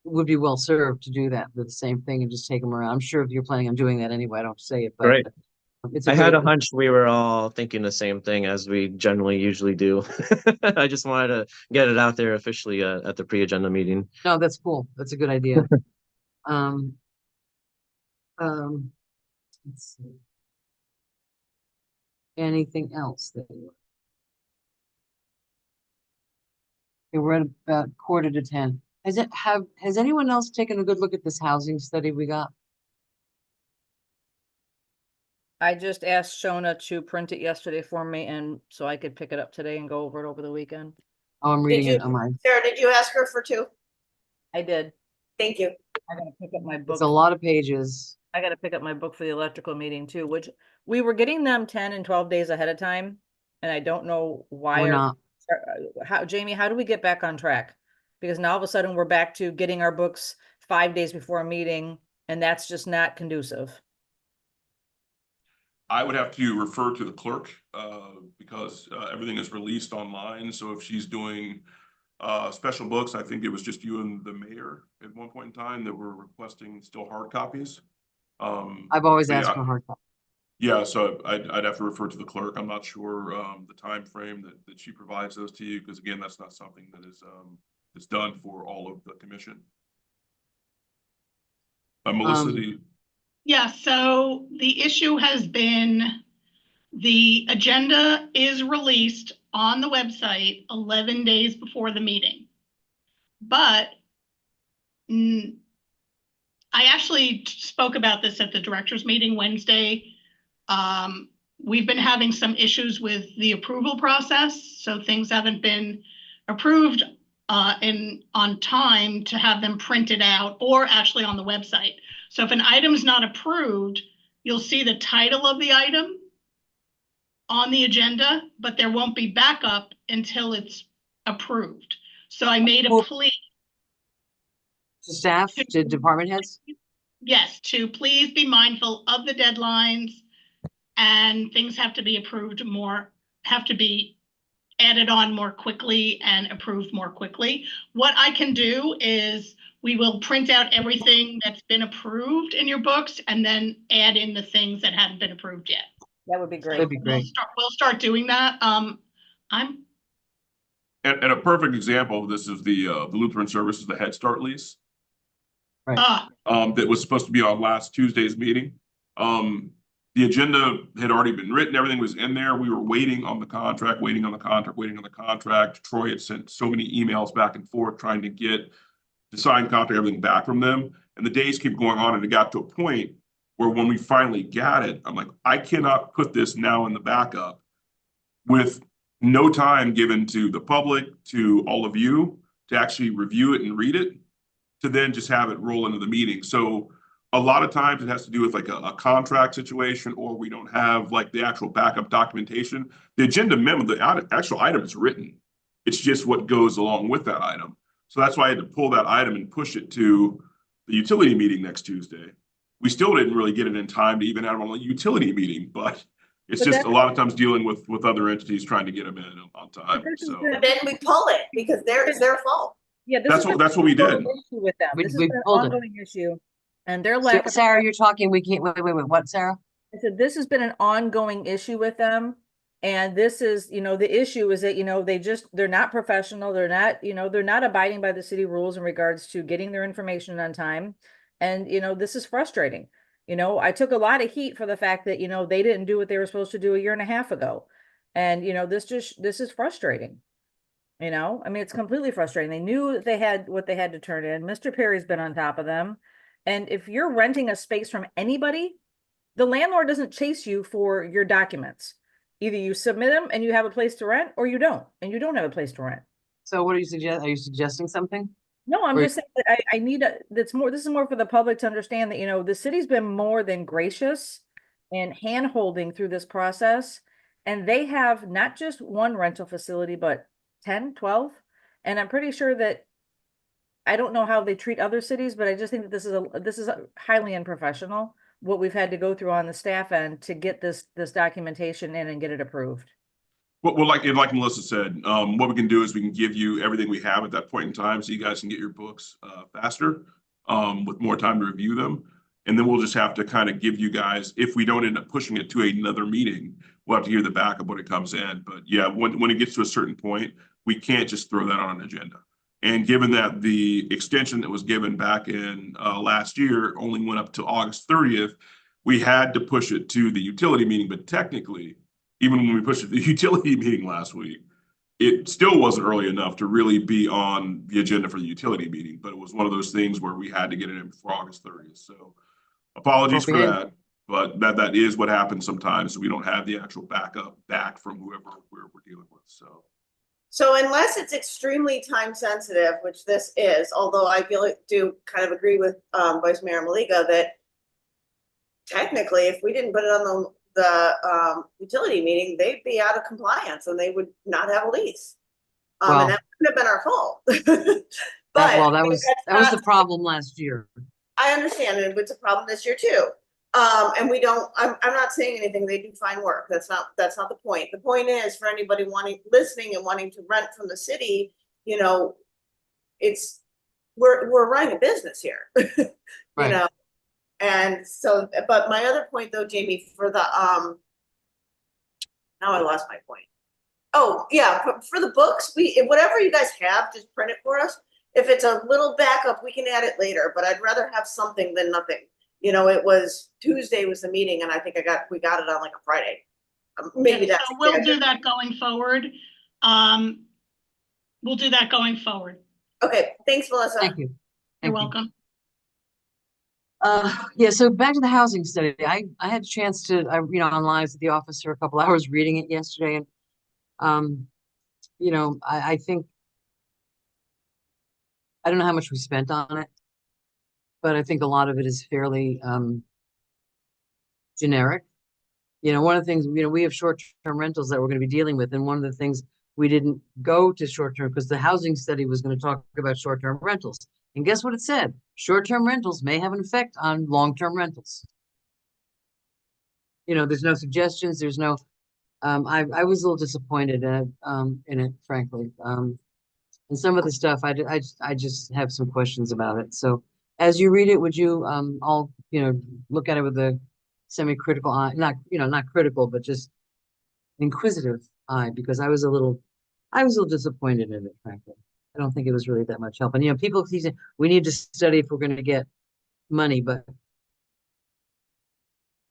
would be well served to do that, the same thing, and just take them around. I'm sure if you're planning on doing that anyway, I don't say it, but Right. it's I had a hunch we were all thinking the same thing as we generally usually do. I just wanted to get it out there officially at the pre-agenda meeting. No, that's cool. That's a good idea. Let's see. Anything else that you? Okay, we're at about 9:45. Has anyone else taken a good look at this housing study we got? I just asked Shona to print it yesterday for me, and so I could pick it up today and go over it over the weekend. Oh, I'm reading it on my, Sarah, did you ask her for 2? I did. Thank you. I gotta pick up my book. it's a lot of pages. I gotta pick up my book for the electrical meeting too, which we were getting them 10 and 12 days ahead of time. And I don't know why. We're not. Jamie, how do we get back on track? Because now all of a sudden we're back to getting our books 5 days before a meeting, and that's just not conducive. I would have to refer to the clerk because everything is released online. So if she's doing special books, I think it was just you and the mayor at one point in time that were requesting still hard copies. I've always but asked for hard copy. Yeah, so I'd have to refer to the clerk. I'm not sure the time frame that she provides those to you, because again, that's not something that is done for all of the commission. Melissa, do you? Yeah, so the issue has been, the agenda is released on the website 11 days before the meeting. But I actually spoke about this at the directors meeting Wednesday. We've been having some issues with the approval process, so things haven't been approved on time to have them printed out or actually on the website. So if an item's not approved, you'll see the title of the item on the agenda, but there won't be backup until it's approved. So I made a Well- plea. To staff, to department heads? Yes, to please be mindful of the deadlines, and things have to be approved more, have to be added on more quickly and approved more quickly. What I can do is we will print out everything that's been approved in your books and then add in the things that haven't been approved yet. That would be great. That'd be great. We'll start doing that. And a perfect example of this is the Lutheran Services, the Head Start lease. That was supposed to be on last Tuesday's meeting. The agenda had already been written, everything was in there. We were waiting on the contract, waiting on the contract. Troy had sent so many emails back and forth trying to get the signed contract, everything back from them. And the days keep going on, and it got to a point where when we finally got it, I'm like, I cannot put this now in the backup with no time given to the public, to all of you, to actually review it and read it, to then just have it roll into the meeting. So a lot of times it has to do with like a contract situation, or we don't have like the actual backup documentation. The agenda memo, the actual item is written. It's just what goes along with that item. So that's why I had to pull that item and push it to the utility meeting next Tuesday. We still didn't really get it in time to even have it on a utility meeting, but it's just a lot of times dealing with other entities trying to get them in on time. So But then we pull it because it's their fault. Yeah, that's what we did. With them. We This has been an pulled it. ongoing issue, and their lack of. Sarah, you're talking, we can't, wait, what, Sarah? I said, this has been an ongoing issue with them. And this is, the issue is that, they're not professional. They're not, they're not abiding by the city rules in regards to getting their information on time. And, this is frustrating. I took a lot of heat for the fact that, they didn't do what they were supposed to do a year and a half ago. And, this is frustrating. I mean, it's completely frustrating. They knew that they had what they had to turn in. Mr. Perry's been on top of them. And if you're renting a space from anybody, the landlord doesn't chase you for your documents. Either you submit them and you have a place to rent, or you don't, and you don't have a place to rent. So what are you suggest? Are you suggesting something? No, I'm Or- just saying that I need this is more for the public to understand that, the city's been more than gracious and hand-holding through this process. And they have not just one rental facility, but 10, 12. And I'm pretty sure that, I don't know how they treat other cities, but I just think that this is highly unprofessional, what we've had to go through on the staff end to get this documentation in and get it approved. Well, like Melissa said, what we can do is we can give you everything we have at that point in time, so you guys can get your books faster, with more time to review them. And then we'll just have to kind of give you guys, if we don't end up pushing it to another meeting, we'll have to hear the backup when it comes in. But yeah, when it gets to a certain point, we can't just throw that on an agenda. And given that the extension that was given back in last year only went up to August 30th, we had to push it to the utility meeting. But technically, even when we pushed it to the utility meeting last week, it still wasn't early enough to really be on the agenda for the utility meeting. But it was one of those things where we had to get it in before August 30th. So apologies for that, but that is what happens sometimes. So we don't have the actual backup back from whoever we're dealing with. So unless it's extremely time sensitive, which this is, although I do kind of agree with Vice Mayor Maliga that technically, if we didn't put it on the utility meeting, they'd be out of compliance and they would not have a lease. Well- And that would have been our fault. That was the problem last year. I understand, and it's a problem this year too. And we don't, I'm not saying anything, they do fine work, that's not the point. The point is, for anybody listening and wanting to rent from the city, we're running a business here. Right. And so, but my other point though, Jamie, for the, now I lost my point. Oh, yeah, for the books, whatever you guys have, just print it for us. If it's a little backup, we can add it later, but I'd rather have something than nothing. It was Tuesday was the meeting, and I think we got it on like a Friday. Maybe that's. So we'll do that going forward. We'll do that going forward. Okay, thanks, Melissa. Thank you. You're Thank you. welcome. Yeah, so back to the housing study. I had a chance to, online at the office for a couple hours reading it yesterday, and I think I don't know how much we spent on it, but I think a lot of it is fairly generic. One of the things, we have short-term rentals that we're going to be dealing with, and one of the things we didn't go to short-term because the housing study was going to talk about short-term rentals. And guess what it said? Short-term rentals may have an effect on long-term rentals. There's no suggestions, there's no, I was a little disappointed in it, frankly. And some of the stuff, I just have some questions about it. So as you read it, would you, all, look at it with a semi-critical eye, not critical, but just inquisitive eye, because I was a little disappointed in it, frankly. I don't think it was really that much help. And, people keep saying, we need to study if we're going to get money, but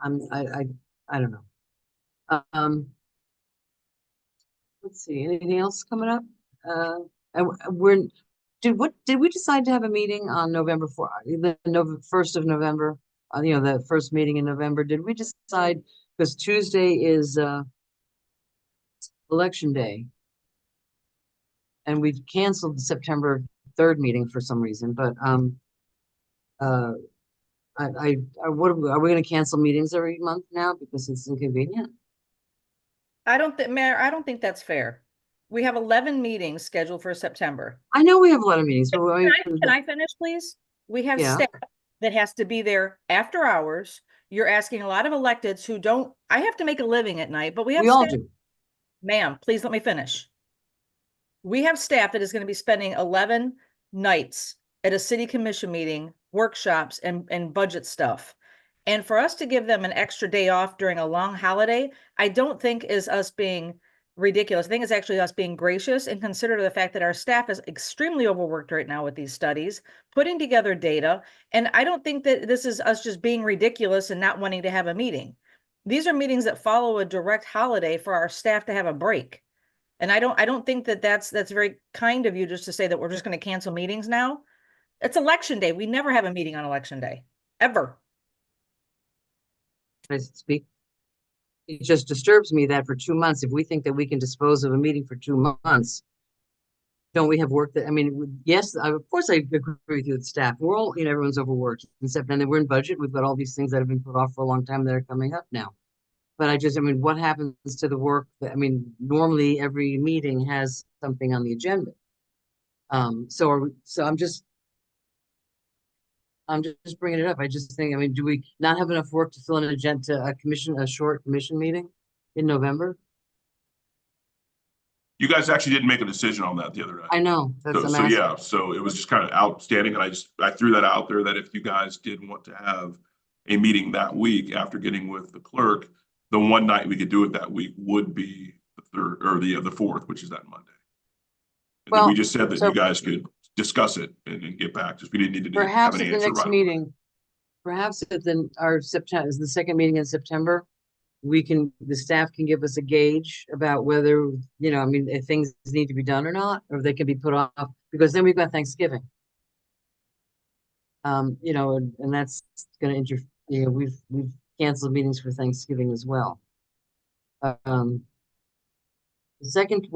I don't know. Let's see, anything else coming up? And did we decide to have a meeting on November 4th, the 1st of November? The first meeting in November, did we decide, because Tuesday is election day, and we canceled the September 3rd meeting for some reason, but what are we going to cancel meetings every month now because it's inconvenient? Mayor, I don't think that's fair. We have 11 meetings scheduled for September. I know we have a lot of meetings, but Can I finish, please? We have Yeah. staff that has to be there after hours. You're asking a lot of electeds who don't, I have to make a living at night, but we have we all staff. do. Ma'am, please let me finish. We have staff that is going to be spending 11 nights at a city commission meeting, workshops, and budget stuff. And for us to give them an extra day off during a long holiday, I don't think is us being ridiculous. I think it's actually us being gracious and consider the fact that our staff is extremely overworked right now with these studies, putting together data. And I don't think that this is us just being ridiculous and not wanting to have a meeting. These are meetings that follow a direct holiday for our staff to have a break. And I don't think that that's very kind of you just to say that we're just going to cancel meetings now. It's election day. We never have a meeting on election day, ever. Can I speak? It just disturbs me that for 2 months, if we think that we can dispose of a meeting for 2 months, don't we have work that, yes, of course I agree with you with staff. We're all, everyone's overworked, except, and then we're in budget. We've got all these things that have been put off for a long time that are coming up now. But what happens to the work that, normally every meeting has something on the agenda. So I'm just bringing it up. I just think, do we not have enough work to fill an agenda, a short commission meeting in November? You guys actually didn't make a decision on that the other night. I know. So yeah, so it was just kind of outstanding, and I threw that out there that if you guys did want to have a meeting that week after getting with the clerk, the one night we could do it that week would be the 3rd or the 4th, which is that Monday. And then we just said that you guys could discuss it and get back, just we didn't need to have perhaps an at the answer next right meeting, perhaps at our September is the second meeting in September. The staff can give us a gauge about whether, if things need to be done or not, or they can be put off, because then we've got Thanksgiving. And that's going to interfere. We've canceled meetings for Thanksgiving as well. The second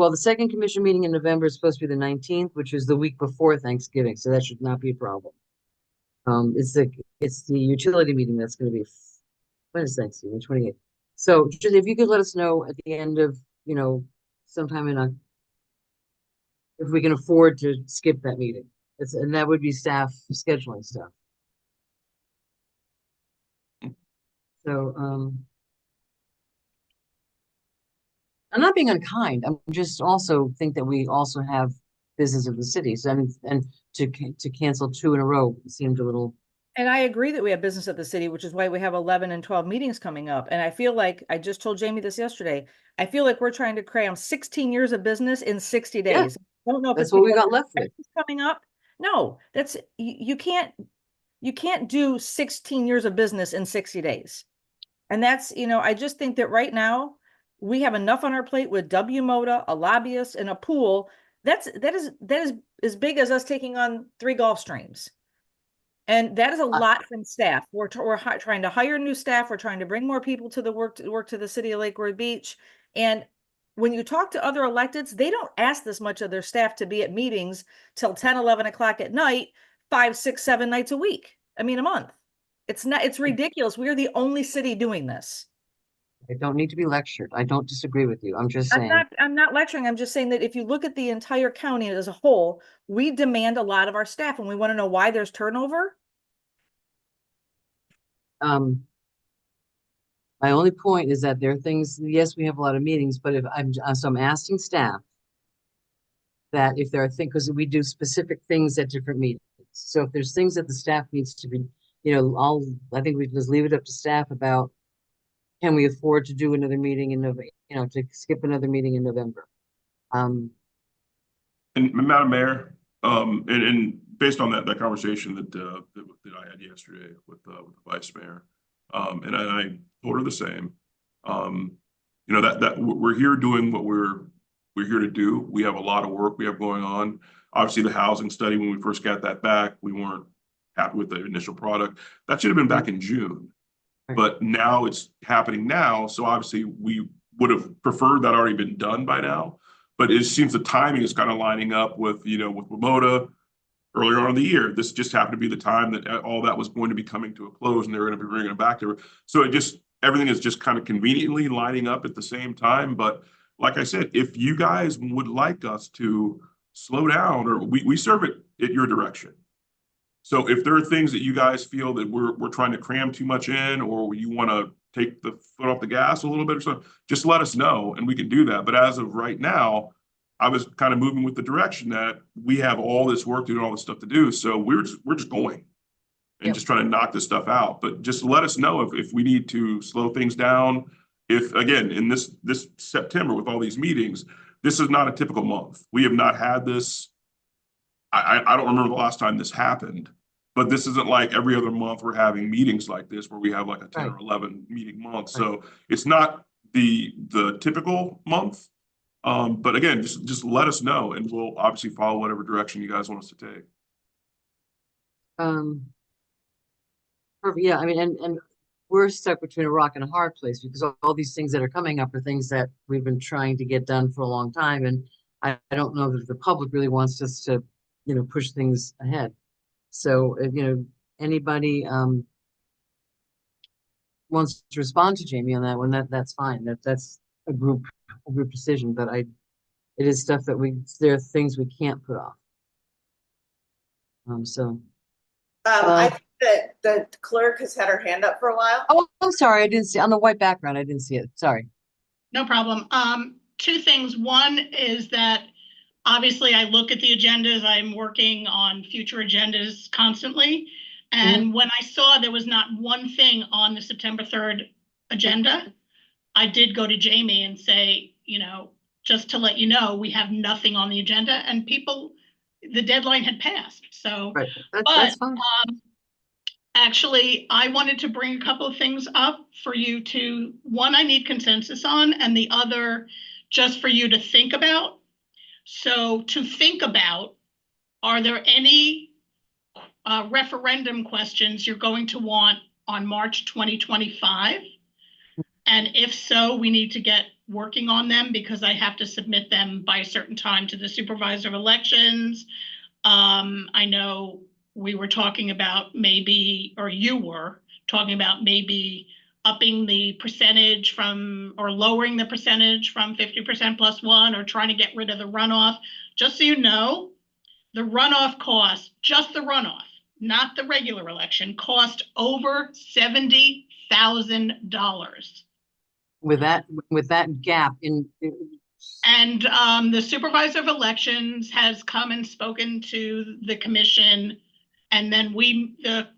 commission meeting in November is supposed to be the 19th, which is the week before Thanksgiving, so that should not be a problem. It's the utility meeting that's going to be, when is Thanksgiving? 28th. So just if you could let us know at the end of, sometime if we can afford to skip that meeting. And that would be staff scheduling stuff. So, I'm not being unkind. I'm just also think that we also have business of the city. So and to cancel 2 in a row seemed a little. And I agree that we have business at the city, which is why we have 11 and 12 meetings coming up. And I feel like, I just told Jamie this yesterday, I feel like we're trying to cram 16 years of business in 60 days. I don't know if that's what we got left with coming up. No, that's, you can't do 16 years of business in 60 days. And that's, I just think that right now we have enough on our plate with WMOTA, a lobbyist, and a pool. That is as big as us taking on 3 Gulfstreams. And that is a lot from staff. We're trying to hire new staff. We're trying to bring more people to the work to the city of Lake Worth Beach. And when you talk to other electeds, they don't ask this much of their staff to be at meetings till 10, 11 o'clock at night, 5, 6, 7 nights a week. I mean, a month. It's ridiculous. We're the only city doing this. I don't need to be lectured. I don't disagree with you. I'm just saying. I'm not lecturing. I'm just saying that if you look at the entire county as a whole, we demand a lot of our staff, and we want to know why there's turnover. My only point is that there are things, yes, we have a lot of meetings, but if so I'm asking staff that if there are things, because we do specific things at different meetings. So if there's things that the staff needs to be, I think we just leave it up to staff about, can we afford to do another meeting in November, to skip another meeting in November? And Madam Mayor, and based on that conversation that I had yesterday with the Vice Mayor, and I told her the same, that we're here doing what we're here to do. We have a lot of work we have going on. Obviously, the housing study, when we first got that back, we weren't happy with the initial product. That should have been back in June. But now it's happening now. So obviously we would have preferred that already been done by now. But it seems the timing is kind of lining up with, with WMOTA earlier on in the year. This just happened to be the time that all that was going to be coming to a close and they're going to be bringing it back there. So everything is just kind of conveniently lining up at the same time. But like I said, if you guys would like us to slow down, or we serve it at your direction. So if there are things that you guys feel that we're trying to cram too much in, or you want to take the foot off the gas a little bit or something, just let us know and we can do that. But as of right now, I was kind of moving with the direction that we have all this work to do and all this stuff to do. So we're just going and just trying to knock this stuff out. But just let us know if we need to slow things down. If again, in this September with all these meetings, this is not a typical month. We have not had this. I don't remember the last time this happened, but this isn't like every other month we're having meetings like this where we have like a 10 or 11 meeting month. So it's not the typical month. But again, just let us know and we'll obviously follow whatever direction you guys want us to take. Perfect. Yeah, I mean, and we're stuck between a rock and a hard place because all these things that are coming up are things that we've been trying to get done for a long time. And I don't know that the public really wants us to push things ahead. So, anybody wants to respond to Jamie on that one, that's fine. That's a group decision, but it is stuff that there are things we can't put off. I think that the clerk has had her hand up for a while. Oh, I'm sorry. I didn't see on the white background. I didn't see it. Sorry. No problem. Two things. One is that obviously I look at the agendas. I'm working on future agendas constantly. And when I saw there was not one thing on the September 3rd agenda, I did go to Jamie and say, just to let you know, we have nothing on the agenda, and the deadline had passed. So, right. That's fine. Actually, I wanted to bring a couple of things up for you to, one, I need consensus on, and the other just for you to think about. So to think about, are there any referendum questions you're going to want on March 2025? And if so, we need to get working on them because I have to submit them by a certain time to the supervisor of elections. I know we were talking about maybe, or you were talking about maybe upping the percentage or lowering the percentage from 50% plus one, or trying to get rid of the runoff. Just so you know, the runoff cost, just the runoff, not the regular election, cost over $70,000. With that gap in. And the supervisor of elections has come and spoken to the commission, and then the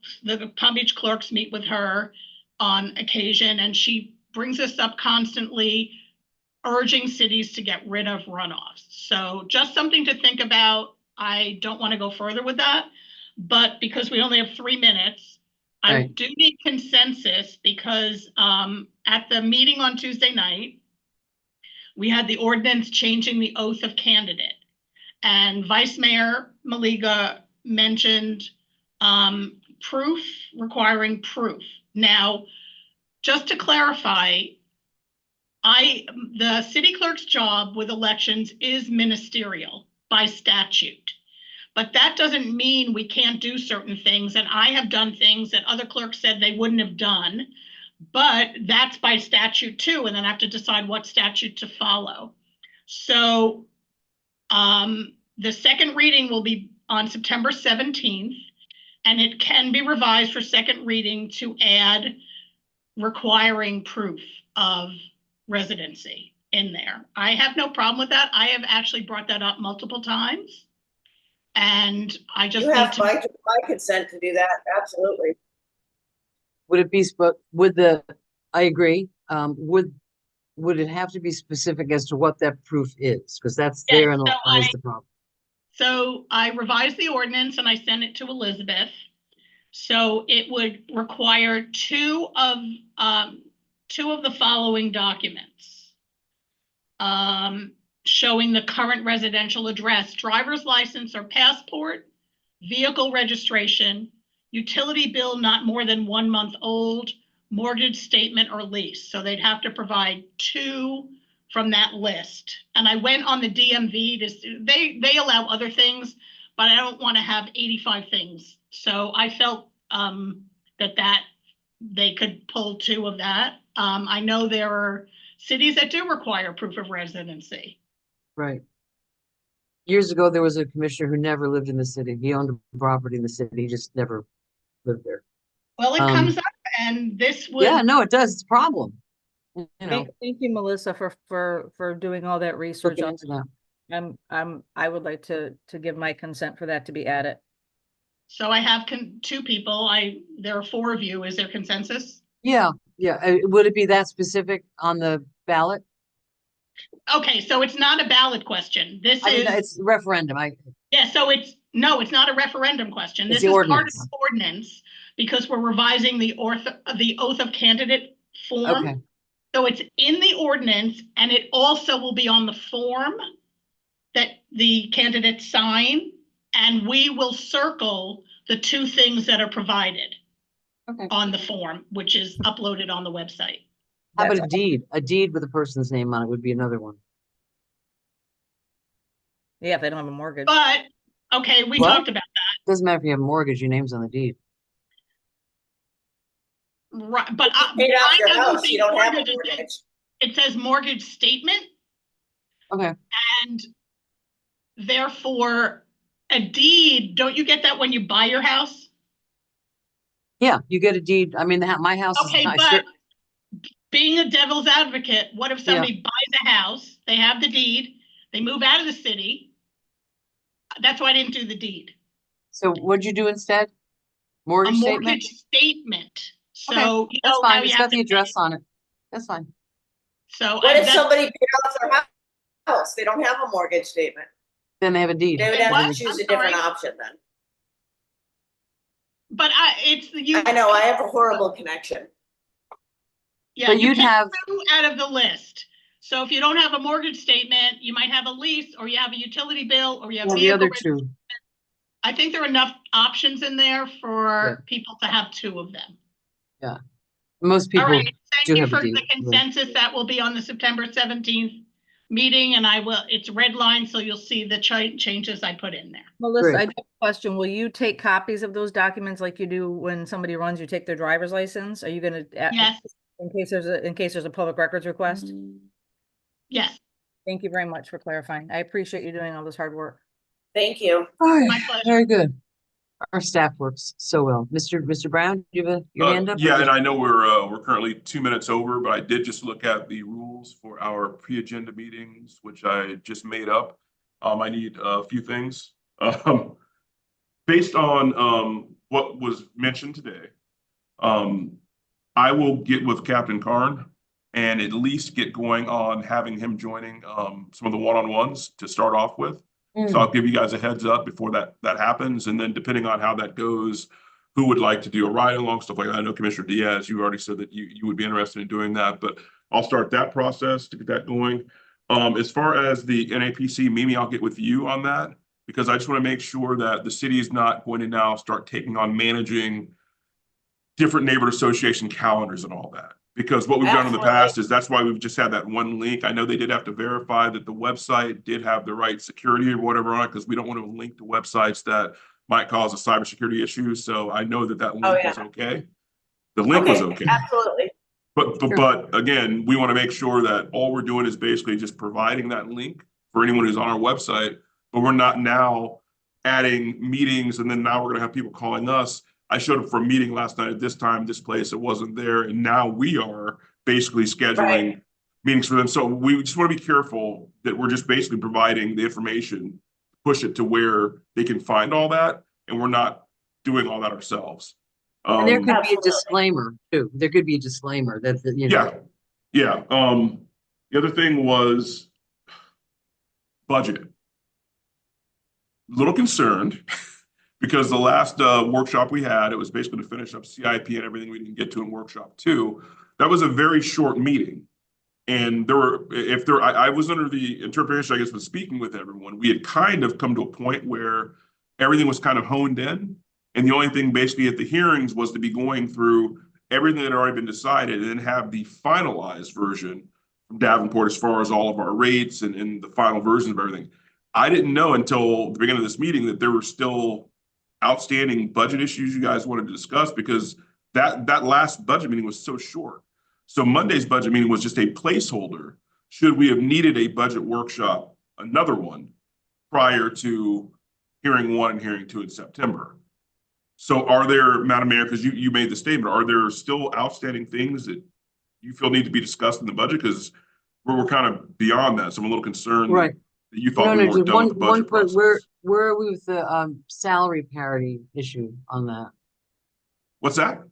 Palm Beach clerks meet with her on occasion, and she brings us up constantly, urging cities to get rid of runoffs. So just something to think about. I don't want to go further with that, but because we only have 3 minutes, I do need consensus because at the meeting on Tuesday night, we had the ordinance changing the oath of candidate, and Vice Mayor Maliga mentioned proof, requiring proof. Now, just to clarify, the city clerk's job with elections is ministerial by statute. But that doesn't mean we can't do certain things. And I have done things that other clerks said they wouldn't have done. But that's by statute too, and then I have to decide what statute to follow. So the second reading will be on September 17th, and it can be revised for second reading to add requiring proof of residency in there. I have no problem with that. I have actually brought that up multiple times. And I just You need have to. my consent to do that, absolutely. Would it be, I agree, would it have to be specific as to what that proof is? Because that's Yes, there and so lies the problem. So I revised the ordinance and I sent it to Elizabeth. So it would require two of the following documents. Showing the current residential address, driver's license or passport, vehicle registration, utility bill not more than 1 month old, mortgage statement or lease. So they'd have to provide two from that list. And I went on the DMV to, they allow other things, but I don't want to have 85 things. So I felt that they could pull two of that. I know there are cities that do require proof of residency. Right. Years ago, there was a commissioner who never lived in the city. He owned a property in the city. He just never lived there. Well, it comes up, and this would. Yeah, no, it does. It's a problem. You know, Thank you, Melissa, for doing all that research. looking into that. I would like to give my consent for that to be added. So I have two people. There are four of you. Is there consensus? Yeah, yeah. Would it be that specific on the ballot? Okay, so it's not a ballot question. This I mean, is, it's referendum. yeah, so it's not a referendum question. It's This the is part of ordinance. the ordinance because we're revising the oath of candidate form. Okay, So it's in the ordinance, and it also will be on the form that the candidates sign, and we will circle the two things that are provided okay. on the form, which is uploaded on the website. How about That's- a deed? A deed with a person's name on it would be another one. Yeah, if they don't have a mortgage. But, okay, we What? talked about Doesn't matter if you have a mortgage, your name's on the deed. that, right, but Paid off mine your doesn't house, say you don't have a mortgage, mortgage. it says mortgage statement, Okay, and therefore, a deed, don't you get that when you buy your house? yeah, you get a deed. I mean, my house is Okay, nice. but being a devil's advocate, what if somebody buys a house, they have the deed, they move out of the city? That's why I didn't do the deed. So what'd you do instead? A Mortgage statement? mortgage statement. Okay, So, you that's know how fine. you It's have got the to. address on it. That's fine. So. What if that's- somebody paid off their house? They don't have a mortgage statement. Then they have a deed. They would Wait, have what? to choose I'm a different sorry. option then. But it's you. I know, I have a horrible connection. Yeah, But you you'd pick have- two out of the list. So if you don't have a mortgage statement, you might have a lease, or you have a utility bill, or you have Well, the vehicle. other two. I think there are enough options in there Yeah. for people to have two of them. Most All people right, do thank you have a for deed. the consensus. That will be on the September 17th meeting, and it's redlined, so you'll see the changes I put in there. Melissa, Great. I have a question. Will you take copies of those documents like you do when somebody runs, you take their driver's license? Are you gonna? Yes, In case there's a public records request? yes, Thank you very much for clarifying. I appreciate you doing all this hard work. Thank you. All right, my pleasure. very good. Our staff works so well. Mr. Brown, you have your hand up? Yeah, and I know we're currently 2 minutes over, but I did just look at the rules for our pre-agenda meetings, which I just made up. I need a few things. Based on what was mentioned today, I will get with Captain Karn and at least get going on having him joining some of the one-on-ones to start off with. So I'll give you guys a heads up before that happens. And then depending on how that goes, who would like to do a ride along, stuff like that. I know Commissioner Diaz, you already said that you would be interested in doing that, but I'll start that process to get that going. As far as the NAPC, Mimi, I'll get with you on that. because I just want to make sure that the city is not going to now start taking on managing different neighborhood association calendars and all that. Because what we've done in the past is that's why we've just had that one link. I know they did have to verify that the website did have the right security or whatever on it, because we don't want to link to websites that might cause a cybersecurity issue. So I know that that link was okay. The link was okay. Absolutely. But again, we want to make sure that all we're doing is basically just providing that link for anyone who's on our website, but we're not now adding meetings and then now we're going to have people calling us. I showed up for a meeting last night at this time, this place, it wasn't there. And now we are basically scheduling meetings for them. So we just want to be careful that we're just basically providing the information, push it to where they can find all that. And we're not doing all that ourselves. And there could be a Absolutely. disclaimer too. There could be a disclaimer that, you know. Yeah. The other thing was budget. Little concerned because the last workshop we had, it was basically to finish up CIP and everything we didn't get to in workshop 2. That was a very short meeting. And I was under the interpretation, I guess, when speaking with everyone, we had kind of come to a point where everything was kind of honed in. And the only thing basically at the hearings was to be going through everything that had already been decided and then have the finalized version from Davenport as far as all of our rates and the final version of everything. I didn't know until the beginning of this meeting that there were still outstanding budget issues you guys wanted to discuss, because that last budget meeting was so short. So Monday's budget meeting was just a placeholder. Should we have needed a budget workshop, another one, prior to hearing 1 and hearing 2 in September? So are there, Madam Mayor, because you made the statement, are there still outstanding things that you feel need to be discussed in the budget? Because we're kind of beyond that. So I'm a little concerned Right. that you thought we weren't done with the budget process. Where are we with the salary parity issue on that? What's that?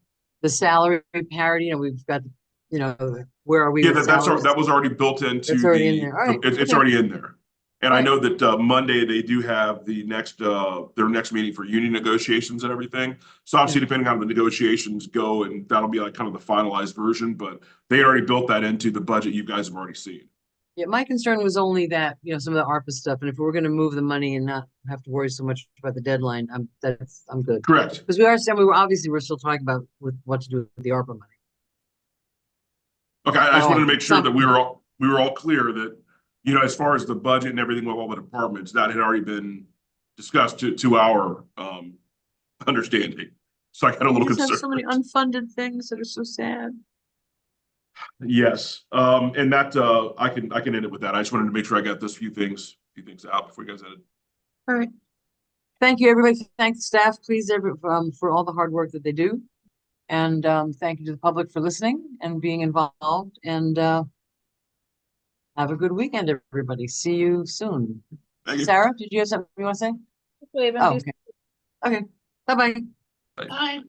The salary parity, and we've got, you know, where are we? Yeah, with that salaries? was already built into It's already in there. All right. It's Okay. already in there. And I Right. know that Monday they do have the next their next meeting for union negotiations and everything. So obviously, depending on how the negotiations go, and that'll be like kind of the finalized version, but they already built that into the budget you guys have already seen. Yeah, my concern was only that, you know, some of the ARPA stuff, and if we're gonna move the money and not have to worry so much about the deadline, I'm good. Correct. Because we're still talking about with what to do with the ARPA money. Okay, I just Oh, wanted to make sure that some- we were all clear that, you know, as far as the budget and everything with all the departments, that had already been discussed to our understanding. So I got a little We just have so many concerned. unfunded things that are so sad. Yes, and that I can end it with that. I just wanted to make sure I got those few things out before you guys ended. All right. Thank you, everybody. Thank the staff, please, for all the hard work that they do. And thank you to the public for listening and being involved. And have a good weekend, everybody. See you soon. Thank you. Sarah, did you have something you want to say? Wave and Oh, be okay. Okay. Bye-bye. Bye.